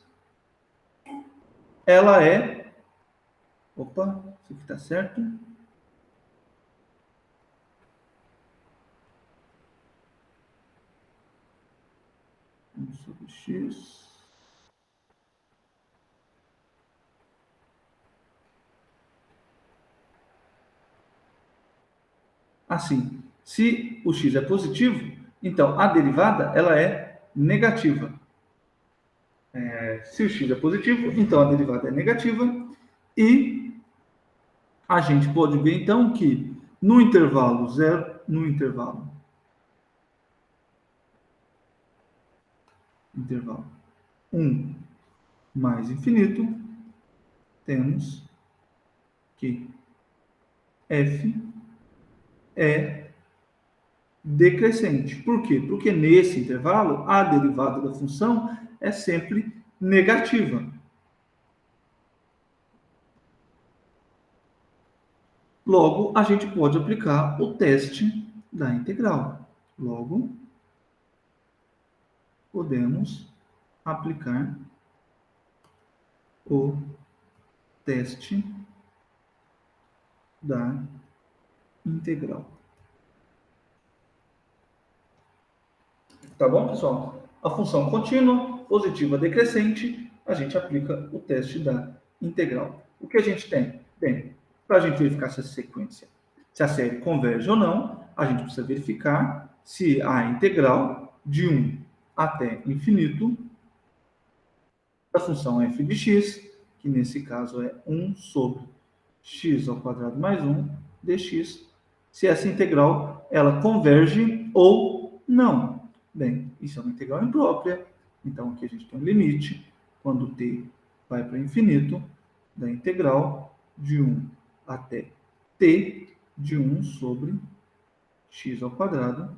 ela é... Opa, isso aqui está certo. 1 sobre x. Assim, se o x é positivo, então a derivada ela é negativa. Se o x é positivo, então a derivada é negativa. E a gente pode ver então que no intervalo 0, no intervalo 1 mais infinito, temos que f é decrescente. Por quê? Porque nesse intervalo a derivada da função é sempre negativa. Logo, a gente pode aplicar o teste da integral. Logo, podemos aplicar o teste da integral. Tá bom, pessoal? A função contínua, positiva decrescente, a gente aplica o teste da integral. O que a gente tem? Bem, para a gente verificar essa sequência, se a série converge ou não, a gente precisa verificar se a integral de 1 até infinito da função f de x, que nesse caso é 1 sobre x ao quadrado mais 1 dx, se essa integral ela converge ou não. Bem, isso é uma integral imprópria, então aqui a gente tem um limite, quando t vai para infinito, da integral de 1 até t de 1 sobre x ao quadrado,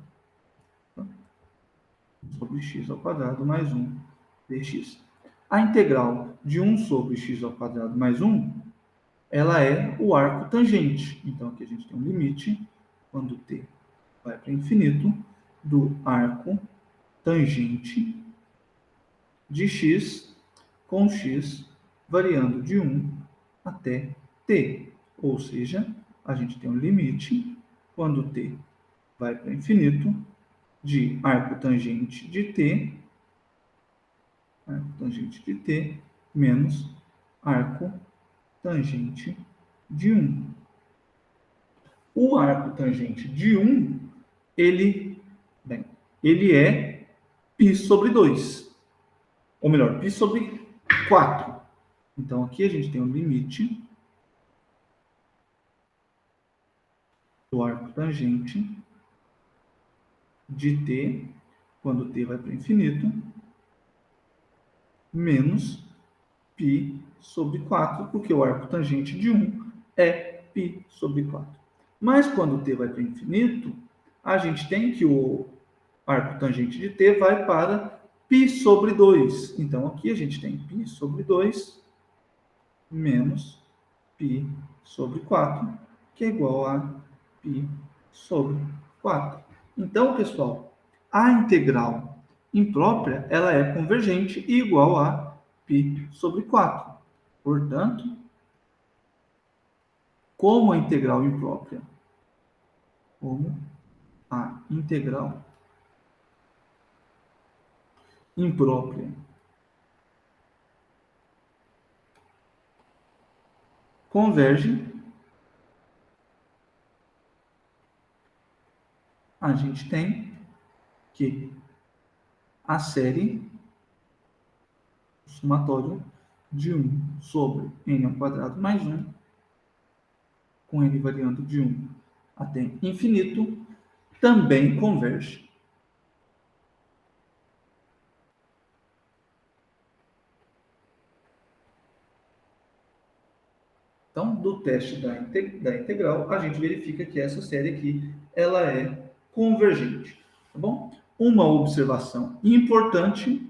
sobre x ao quadrado mais 1 dx. A integral de 1 sobre x ao quadrado mais 1, ela é o arco tangente. Então, aqui a gente tem um limite, quando t vai para infinito, do arco tangente de x, com x variando de 1 até t. Ou seja, a gente tem um limite, quando t vai para infinito, de arco tangente de t, menos arco tangente de 1. O arco tangente de 1, ele é π sobre 2. Ou melhor, π sobre 4. Então, aqui a gente tem um limite do arco tangente de t, quando t vai para infinito, menos π sobre 4, porque o arco tangente de 1 é π sobre 4. Mas quando t vai para infinito, a gente tem que o arco tangente de t vai para π sobre 2. Então, aqui a gente tem π sobre 2 menos π sobre 4, que é igual a π sobre 4. Então, pessoal, a integral imprópria ela é convergente e igual a π sobre 4. Portanto, como a integral imprópria, como a integral imprópria converge, a gente tem que a série, o somatório de 1 sobre n ao quadrado mais 1, com n variando de 1 até infinito, também converge. Então, do teste da integral, a gente verifica que essa série aqui, ela é convergente, tá bom? Uma observação importante,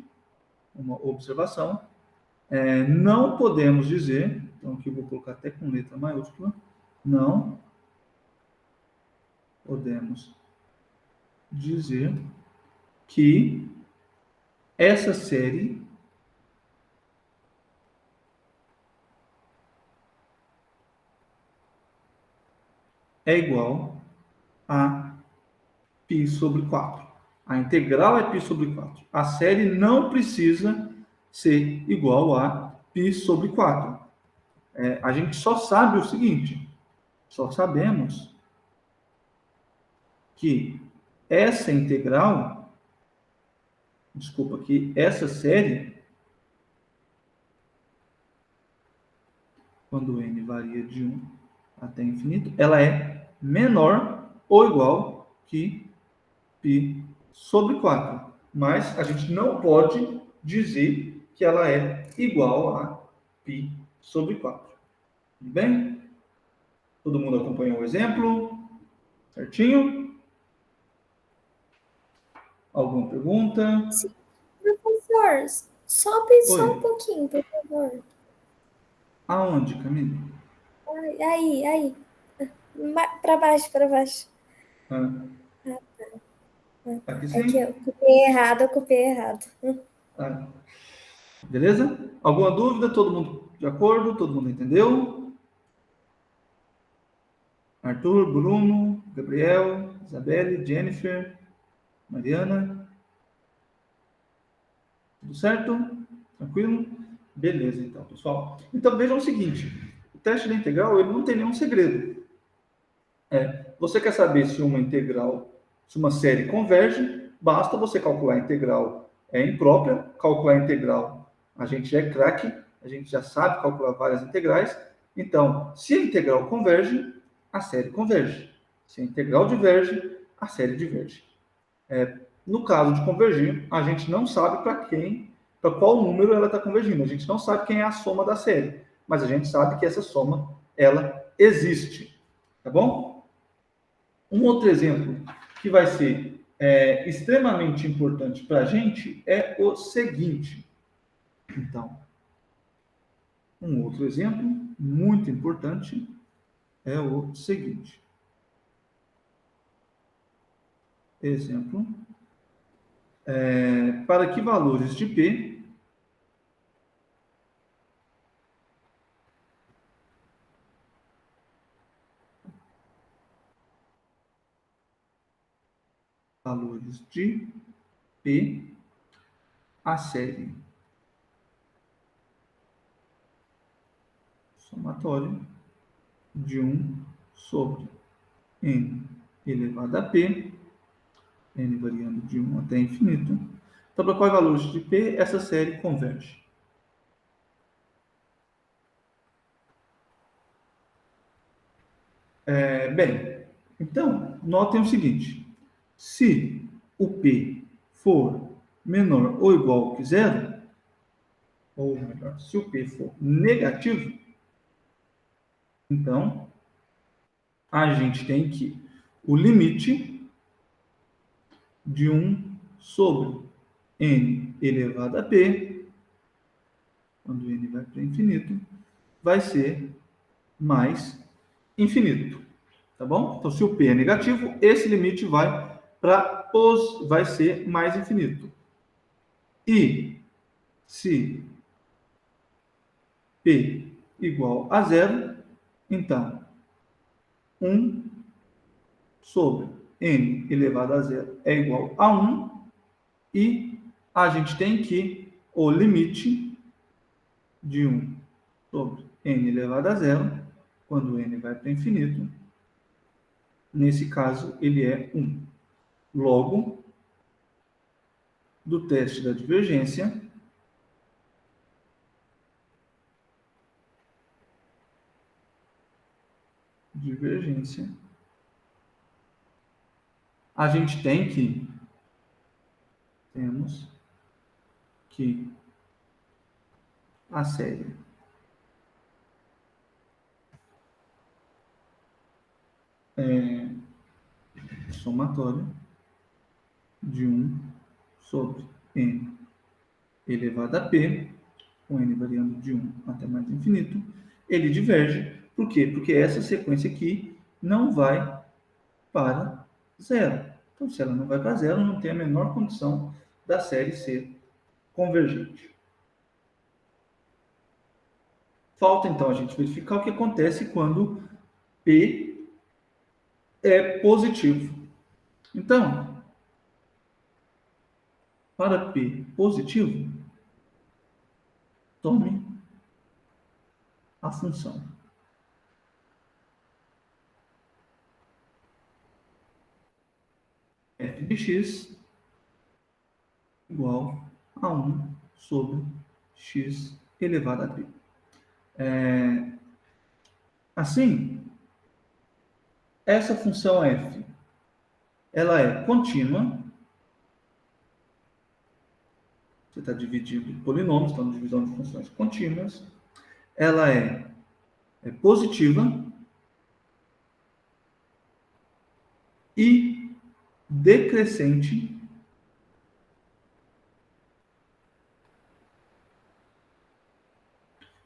não podemos dizer, então aqui eu vou colocar até com letra maiúscula, não podemos dizer que essa série é igual a π sobre 4. A integral é π sobre 4. A série não precisa ser igual a π sobre 4. A gente só sabe o seguinte, só sabemos que essa integral, que essa série, quando n varia de 1 até infinito, ela é menor ou igual que π sobre 4. Mas a gente não pode dizer que ela é igual a π sobre 4. Tudo bem? Todo mundo acompanhou o exemplo? Certinho? Alguma pergunta?
Sim, professor, só um
Oi.
pouquinho, por favor.
Aonde, Camila?
Aí. Para baixo, para baixo.
Ah,
Ah, tá.
aqui
É que eu
sim?
copiei errado.
Ah, beleza? Alguma dúvida? Todo mundo de acordo? Todo mundo entendeu? Arthur, Bruno, Gabriel, Isabelle, Jennifer, Mariana. Tudo certo? Tranquilo? Beleza, então, pessoal. Então, vejam o seguinte. O teste da integral, ele não tem nenhum segredo. Você quer saber se uma integral, se uma série converge, basta você calcular a integral imprópria, calcular a integral, a gente já é craque, a gente já sabe calcular várias integrais. Então, se a integral converge, a série converge. Se a integral diverge, a série diverge. No caso de convergir, a gente não sabe para qual número ela está convergindo. A gente não sabe quem é a soma da série, mas a gente sabe que essa soma, ela existe. Tá bom? Um outro exemplo que vai ser extremamente importante para a gente é o seguinte. Então, um outro exemplo muito importante é o seguinte. Exemplo. Para que valores de P a série somatório de 1 sobre n elevado a p, n variando de 1 até infinito. Então, para quais valores de p essa série converge? Bem, então, notem o seguinte. Se o p for menor ou igual que zero, ou melhor, se o p for negativo, então, a gente tem que o limite de 1 sobre n elevado a p, quando n vai para infinito, vai ser mais infinito. Tá bom? Então, se o p é negativo, esse limite vai ser mais infinito. E se p igual a zero, então 1 sobre n elevado a zero é igual a 1, e a gente tem que o limite de 1 sobre n elevado a zero, quando n vai para infinito, nesse caso ele é 1. Logo, do teste da divergência, divergência, a gente temos que a série é somatória de 1 sobre n elevado a p, com n variando de 1 até mais infinito, ele diverge. Por quê? Porque essa sequência aqui não vai para zero. Então, se ela não vai para zero, não tem a menor condição da série ser convergente. Falta, então, a gente verificar o que acontece quando P é positivo. Então, para P positivo, tome a função f de x igual a 1 sobre x elevado a p. Assim, essa função f, ela é contínua. Você está dividindo em polinômios, então divisão de funções contínuas. Ela é positiva e decrescente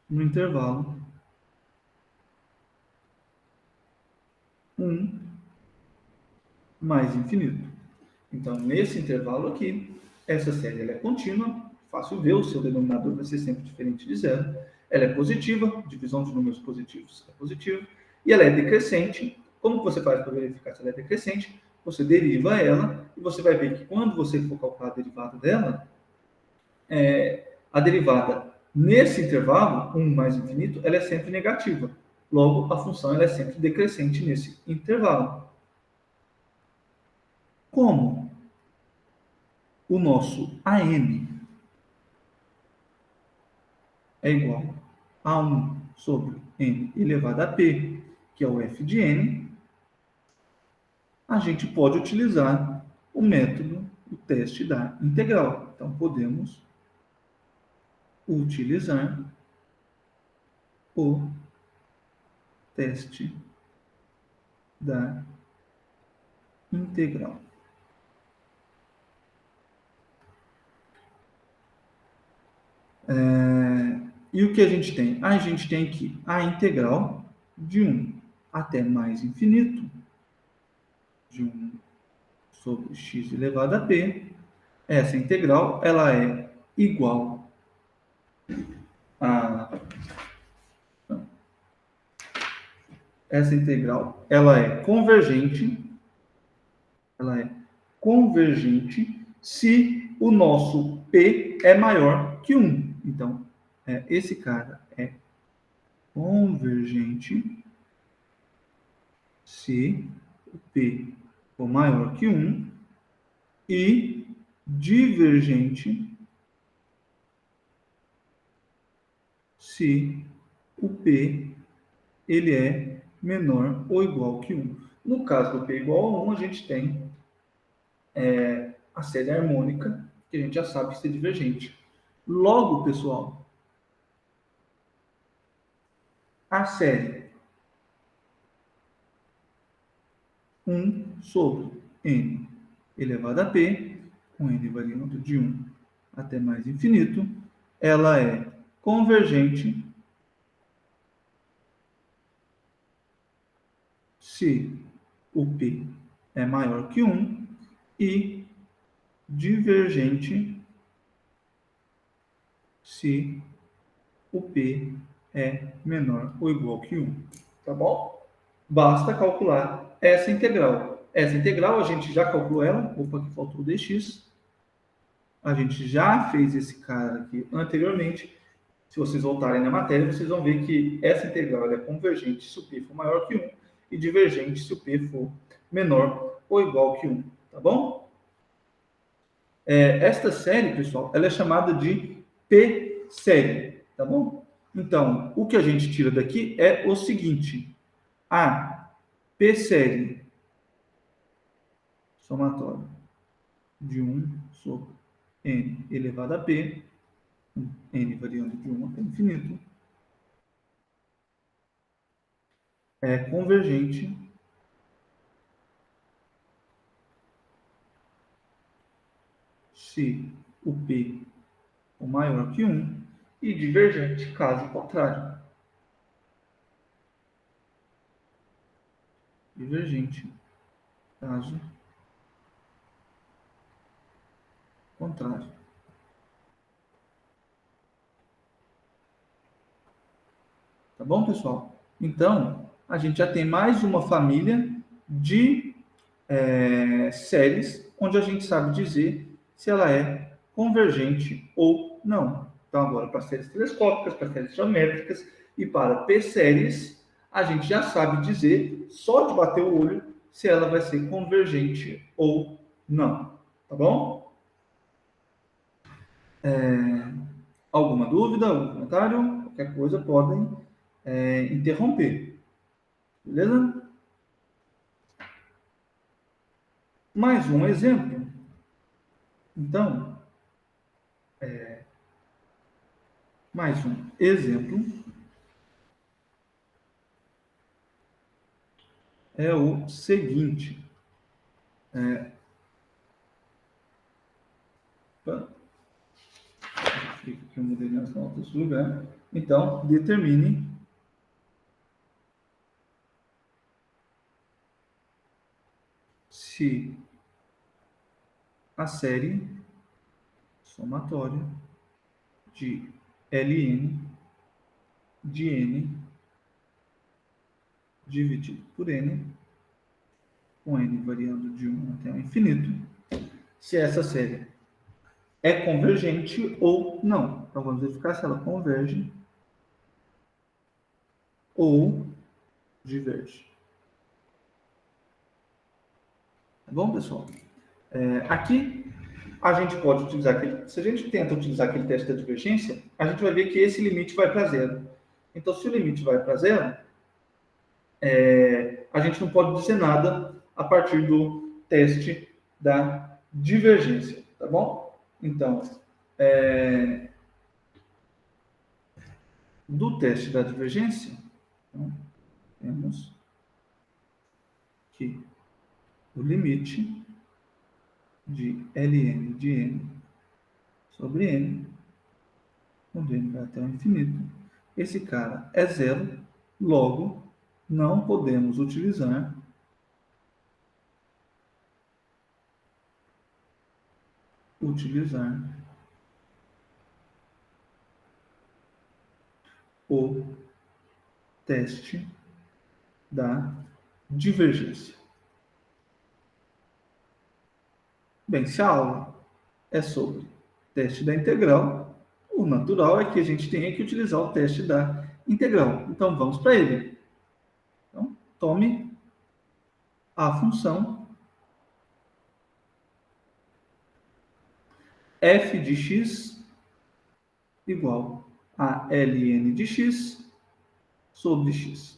no intervalo 1 mais infinito. Então, nesse intervalo aqui, essa série ela é contínua, fácil ver, o seu denominador vai ser sempre diferente de zero. Ela é positiva, divisão de números positivos é positiva, e ela é decrescente. Como você faz para verificar se ela é decrescente? Você deriva ela, e você vai ver que quando você for calcular a derivada dela, a derivada nesse intervalo, 1 mais infinito, ela é sempre negativa. Logo, a função ela é sempre decrescente nesse intervalo. Como o nosso AM é igual a 1 sobre n elevado a p, que é o f de n, a gente pode utilizar o método, o teste da integral. Então, podemos utilizar o teste da integral. E o que a gente tem? A gente tem aqui a integral de 1 até mais infinito, de 1 sobre x elevado a p. Essa integral ela é igual a... Essa integral ela é convergente se o nosso p é maior que 1. Então, esse cara é convergente se o p for maior que 1 e divergente se o p ele é menor ou igual que 1. No caso do p igual a 1, a gente tem a série harmônica, que a gente já sabe que é divergente. Logo, pessoal, a série 1 sobre n elevado a p, com n variando de 1 até mais infinito, ela é convergente se o p é maior que 1 e divergente se o p é menor ou igual que 1. Tá bom? Basta calcular essa integral. Essa integral, a gente já calculou ela. Opa, aqui faltou o dx. A gente já fez esse cara aqui anteriormente. Se vocês voltarem na matéria, vocês vão ver que essa integral é convergente se o p for maior que 1 e divergente se o p for menor ou igual que 1. Tá bom? Esta série, pessoal, ela é chamada de P-série. Tá bom? Então, o que a gente tira daqui é o seguinte. A, P série somatório de 1 sobre n elevado a p, n variando de 1 até infinito, é convergente se o p for maior que 1 e divergente caso contrário. Divergente caso contrário. Tá bom, pessoal? Então, a gente já tem mais uma família de séries onde a gente sabe dizer se ela é convergente ou não. Então, agora, para séries telescópicas, para séries geométricas e para P-séries, a gente já sabe dizer, só de bater o olho, se ela vai ser convergente ou não. Tá bom? Alguma dúvida, algum comentário? Qualquer coisa, podem interromper. Beleza? Mais um exemplo. Então, mais um exemplo é o seguinte. Fica aqui, eu mudei minhas notas do lugar. Então, determine se a série somatória de Ln de n dividido por n, com n variando de 1 até o infinito, se essa série é convergente ou não. Então, vamos verificar se ela converge ou diverge. Tá bom, pessoal? Aqui, a gente pode utilizar se a gente tenta utilizar aquele teste da divergência, a gente vai ver que esse limite vai para zero. Então, se o limite vai para zero, a gente não pode dizer nada a partir do teste da divergência, tá bom? Então, do teste da divergência, então, temos que o limite de Ln de n sobre n, quando n vai até o infinito, esse cara é zero, logo não podemos utilizar o teste da divergência. Bem, se a aula é sobre teste da integral, o natural é que a gente tenha que utilizar o teste da integral. Então, vamos para ele. Então, tome a função f de x igual a ln de x sobre x.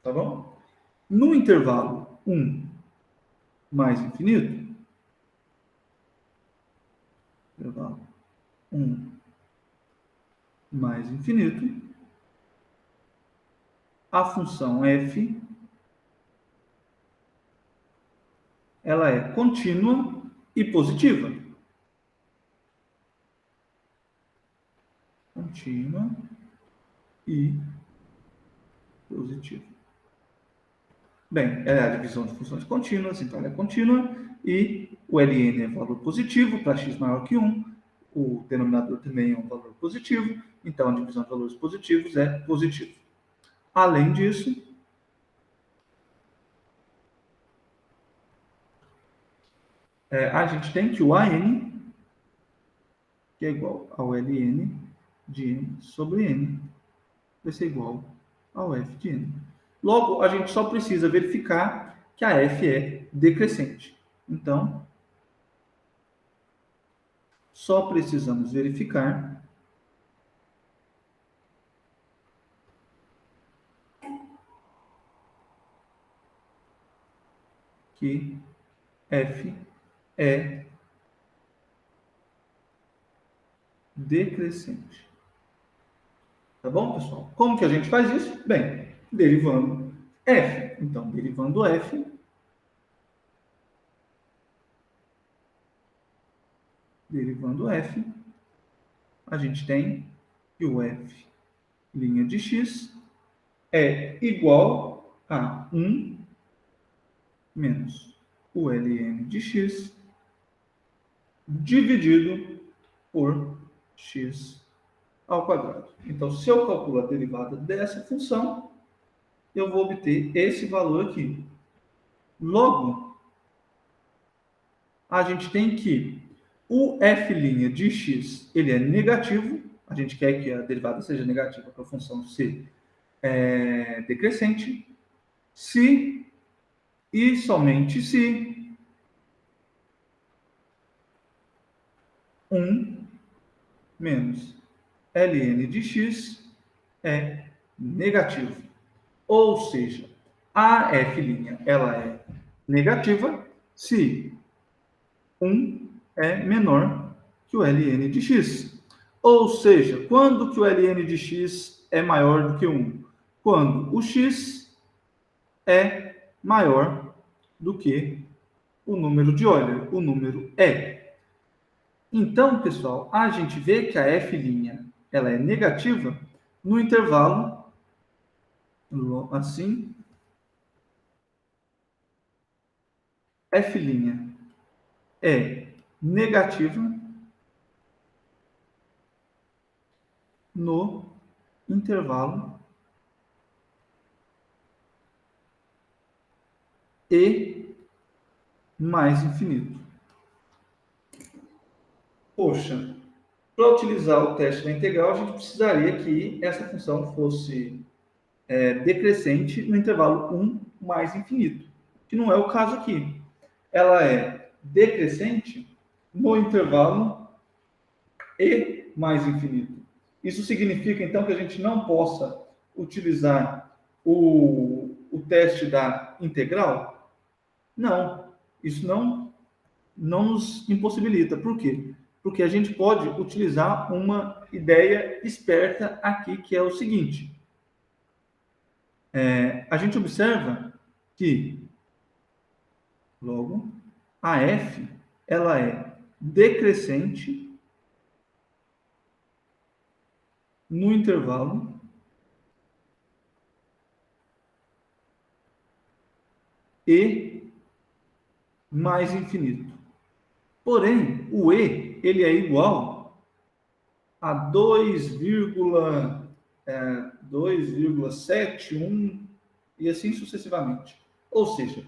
Tá bom? No intervalo 1 mais infinito, intervalo 1 mais infinito, a função f ela é contínua e positiva. Contínua e positiva. Bem, é a divisão de funções contínuas, então ela é contínua, e o Ln é valor positivo para x maior que 1, o denominador também é um valor positivo, então a divisão de valores positivos é positiva. Além disso, a gente tem que o An, que é igual ao Ln de n sobre n, vai ser igual ao f de n. Logo, a gente só precisa verificar que a f é decrescente. Então, só precisamos verificar que f é decrescente. Tá bom, pessoal? Como que a gente faz isso? Bem, derivando f. Então, derivando f, a gente tem que o f' de x é igual a 1 menos o ln de x dividido por x ao quadrado. Então, se eu calcular a derivada dessa função, eu vou obter esse valor aqui. Logo, a gente tem que o f' de x ele é negativo, a gente quer que a derivada seja negativa para a função ser decrescente, se e somente se 1 menos ln de x é negativo. Ou seja, a f' ela é negativa se 1 é menor que o ln de x. Ou seja, quando que o ln de x é maior do que 1? Quando o x é maior do que o número de Euler, o número E. Então, pessoal, a gente vê que a f' ela é negativa no intervalo assim, f' é negativa no intervalo e mais infinito. Poxa, para utilizar o teste da integral, a gente precisaria que essa função fosse decrescente no intervalo 1 mais infinito, que não é o caso aqui. Ela é decrescente no intervalo e mais infinito. Isso significa, então, que a gente não possa utilizar o teste da integral? Não, isso não nos impossibilita. Por quê? Porque a gente pode utilizar uma ideia esperta aqui, que é o seguinte. A gente observa que, logo, a f ela é decrescente no intervalo e mais infinito. Porém, o e ele é igual a 2,71 e assim sucessivamente. Ou seja,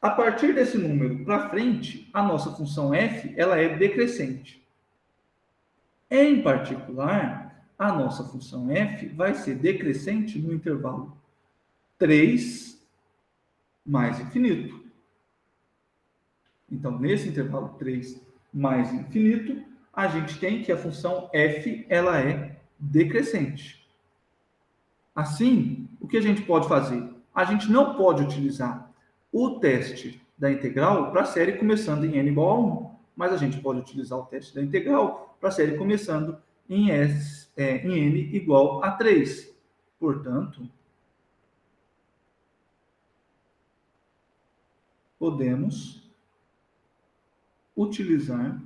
a partir desse número para frente, a nossa função f ela é decrescente. Em particular, a nossa função f vai ser decrescente no intervalo 3 mais infinito. Então, nesse intervalo 3 mais infinito, a gente tem que a função f ela é decrescente. Assim, o que a gente pode fazer? A gente não pode utilizar o teste da integral para a série começando em n igual a 1, mas a gente pode utilizar o teste da integral para a série começando em n igual a 3. Portanto, podemos utilizar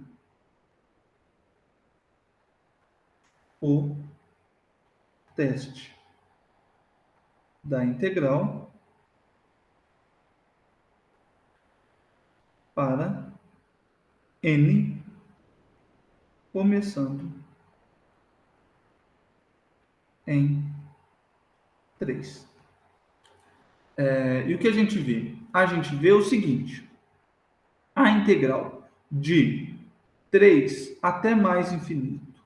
o teste da integral para n começando em 3. E o que a gente vê? A gente vê o seguinte: a integral de 3 até mais infinito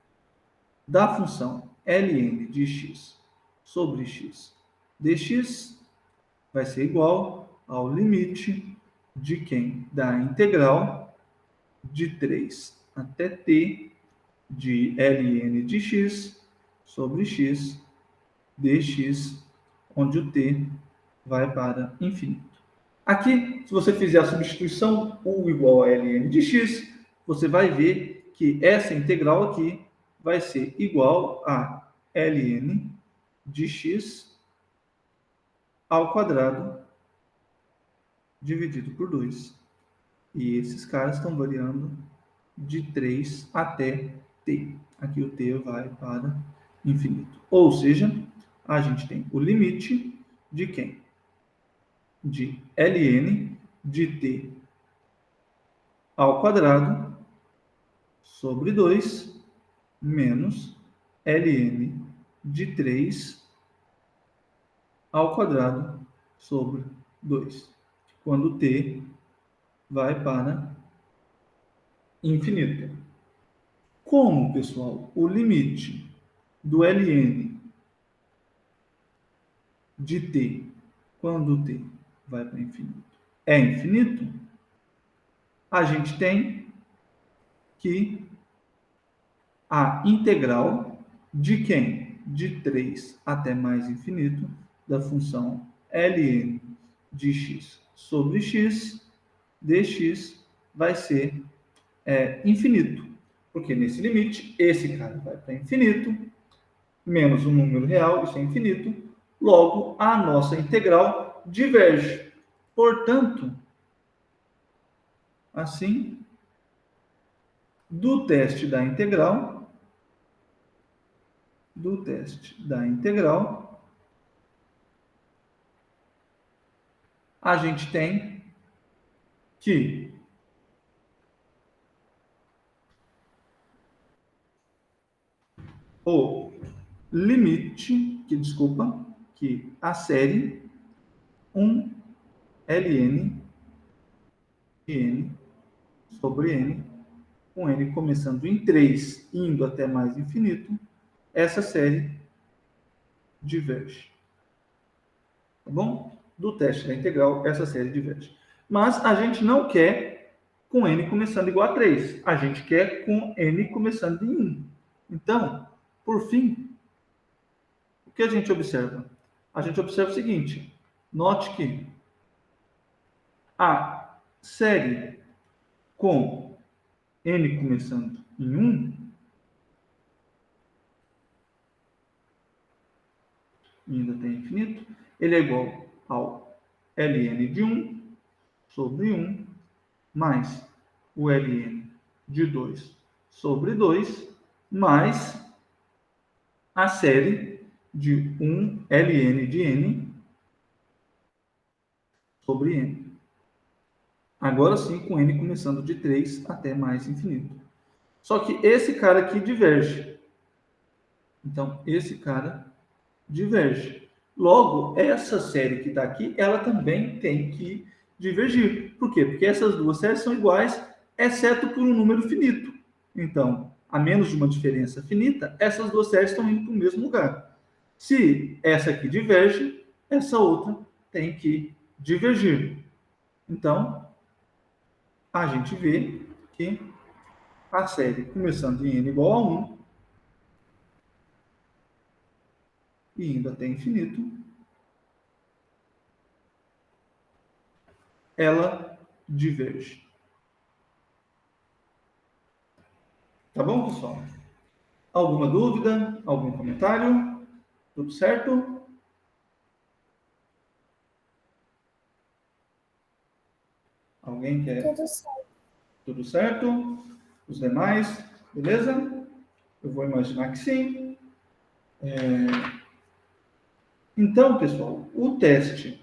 da função ln de x sobre x dx vai ser igual ao limite de quem? Da integral de 3 até t de ln de x sobre x dx, onde o t vai para infinito. Aqui, se você fizer a substituição U igual a ln de x, você vai ver que essa integral aqui vai ser igual a ln de x ao quadrado dividido por 2. E esses caras estão variando de 3 até t. Aqui o t vai para infinito. Ou seja, a gente tem o limite de quem? De ln de t ao quadrado sobre 2 menos ln de 3 ao quadrado sobre 2. Quando t vai para infinito. Como, pessoal, o limite do ln de t, quando t vai para infinito, é infinito, a gente tem que a integral de quem? De 3 até mais infinito, da função ln de x sobre x, dx, vai ser infinito. Porque nesse limite, esse cara vai para infinito, menos um número real, isso é infinito, logo a nossa integral diverge. Portanto, assim, do teste da integral, a gente tem que o limite, que a série 1 ln de n sobre n, com n começando em 3, indo até mais infinito, essa série diverge. Tá bom? Do teste da integral, essa série diverge. Mas a gente não quer com n começando igual a 3. A gente quer com n começando em 1. Então, por fim, o que a gente observa? A gente observa o seguinte. Note que a série com n começando em 1 e ainda tem infinito, ele é igual ao ln de 1 sobre 1 mais o ln de 2 sobre 2 mais a série de 1 ln de n sobre n. Agora sim, com n começando de 3 até mais infinito. Só que esse cara aqui diverge. Então, esse cara diverge. Logo, essa série que está aqui, ela também tem que divergir. Por quê? Porque essas duas séries são iguais, exceto por um número finito. Então, a menos de uma diferença finita, essas duas séries estão indo para o mesmo lugar. Se essa aqui diverge, essa outra tem que divergir. Então, a gente vê que a série começando em n igual a 1 e indo até infinito, ela diverge. Tá bom, pessoal? Alguma dúvida? Algum comentário? Tudo certo? Alguém quer?
Tudo certo.
Tudo certo? Os demais? Beleza? Eu vou imaginar que sim. Então, pessoal, o teste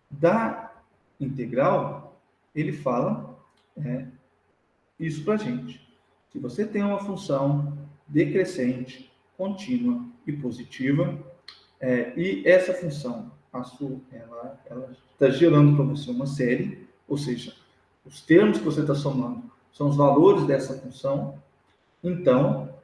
da integral, ele fala isso para a gente. Se você tem uma função decrescente, contínua e positiva, e essa função, ela está gerando para você uma série, ou seja, os termos que você está somando são os valores dessa função, então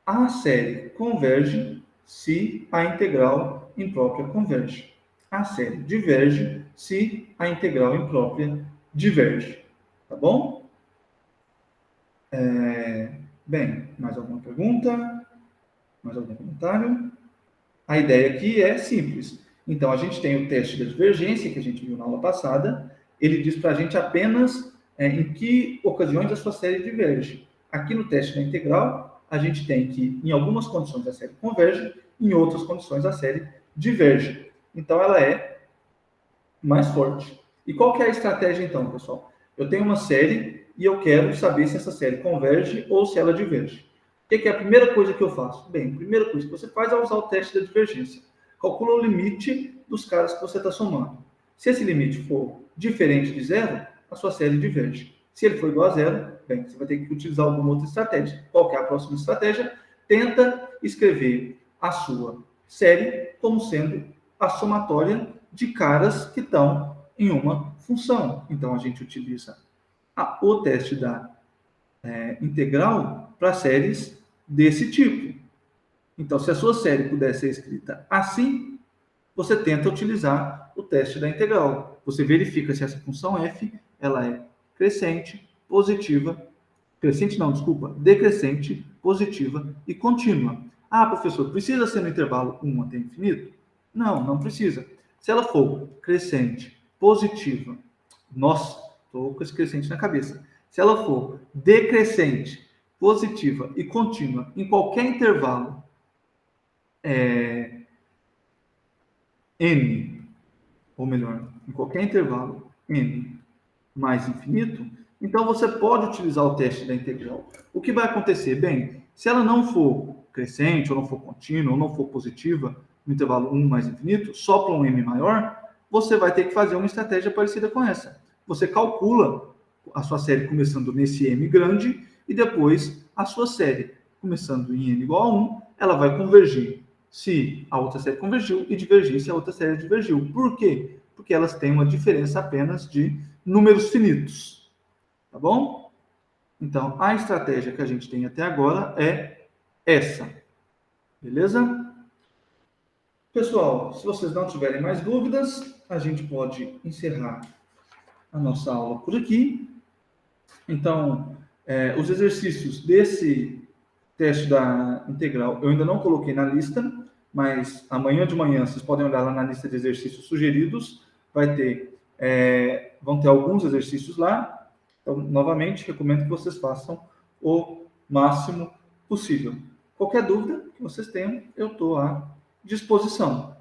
a série converge se a integral imprópria converge. A série diverge se a integral imprópria diverge. Tá bom? Bem, mais alguma pergunta? Mais algum comentário? A ideia aqui é simples. Então, a gente tem o teste da divergência, que a gente viu na aula passada, ele diz para a gente apenas em que ocasiões a sua série diverge. Aqui no teste da integral, a gente tem que, em algumas condições, a série converge, em outras condições, a série diverge. Então, ela é mais forte. E qual que é a estratégia, então, pessoal? Eu tenho uma série e eu quero saber se essa série converge ou se ela diverge. O que é a primeira coisa que eu faço? Bem, a primeira coisa que você faz é usar o teste da divergência. Calcula o limite dos caras que você está somando. Se esse limite for diferente de zero, a sua série diverge. Se ele for igual a zero, bem, você vai ter que utilizar alguma outra estratégia. Qual que é a próxima estratégia? Tenta escrever a sua série como sendo a somatória de caras que estão em uma função. Então, a gente utiliza o teste da integral para séries desse tipo. Então, se a sua série puder ser escrita assim, você tenta utilizar o teste da integral. Você verifica se essa função f ela é crescente, positiva, decrescente, positiva e contínua. Ah, professor, precisa ser no intervalo 1 até infinito? Não, não precisa. Se ela for crescente, positiva, nossa, estou com esse crescente na cabeça. Se ela for decrescente, positiva e contínua em qualquer intervalo n, ou melhor, em qualquer intervalo n mais infinito, então você pode utilizar o teste da integral. O que vai acontecer? Bem, se ela não for crescente, ou não for contínua, ou não for positiva, no intervalo 1 mais infinito, só para um m maior, você vai ter que fazer uma estratégia parecida com essa. Você calcula a sua série começando nesse m grande, e depois a sua série começando em n igual a 1, ela vai convergir se a outra série convergiu e divergir se a outra série divergiu. Por quê? Porque elas têm uma diferença apenas de números finitos. Tá bom? Então, a estratégia que a gente tem até agora é essa. Beleza? Pessoal, se vocês não tiverem mais dúvidas, a gente pode encerrar a nossa aula por aqui. Então, os exercícios desse teste da integral eu ainda não coloquei na lista, mas amanhã de manhã vocês podem olhar lá na lista de exercícios sugeridos, vão ter alguns exercícios lá. Então, novamente, recomendo que vocês façam o máximo possível. Qualquer dúvida que vocês tenham, eu estou à disposição.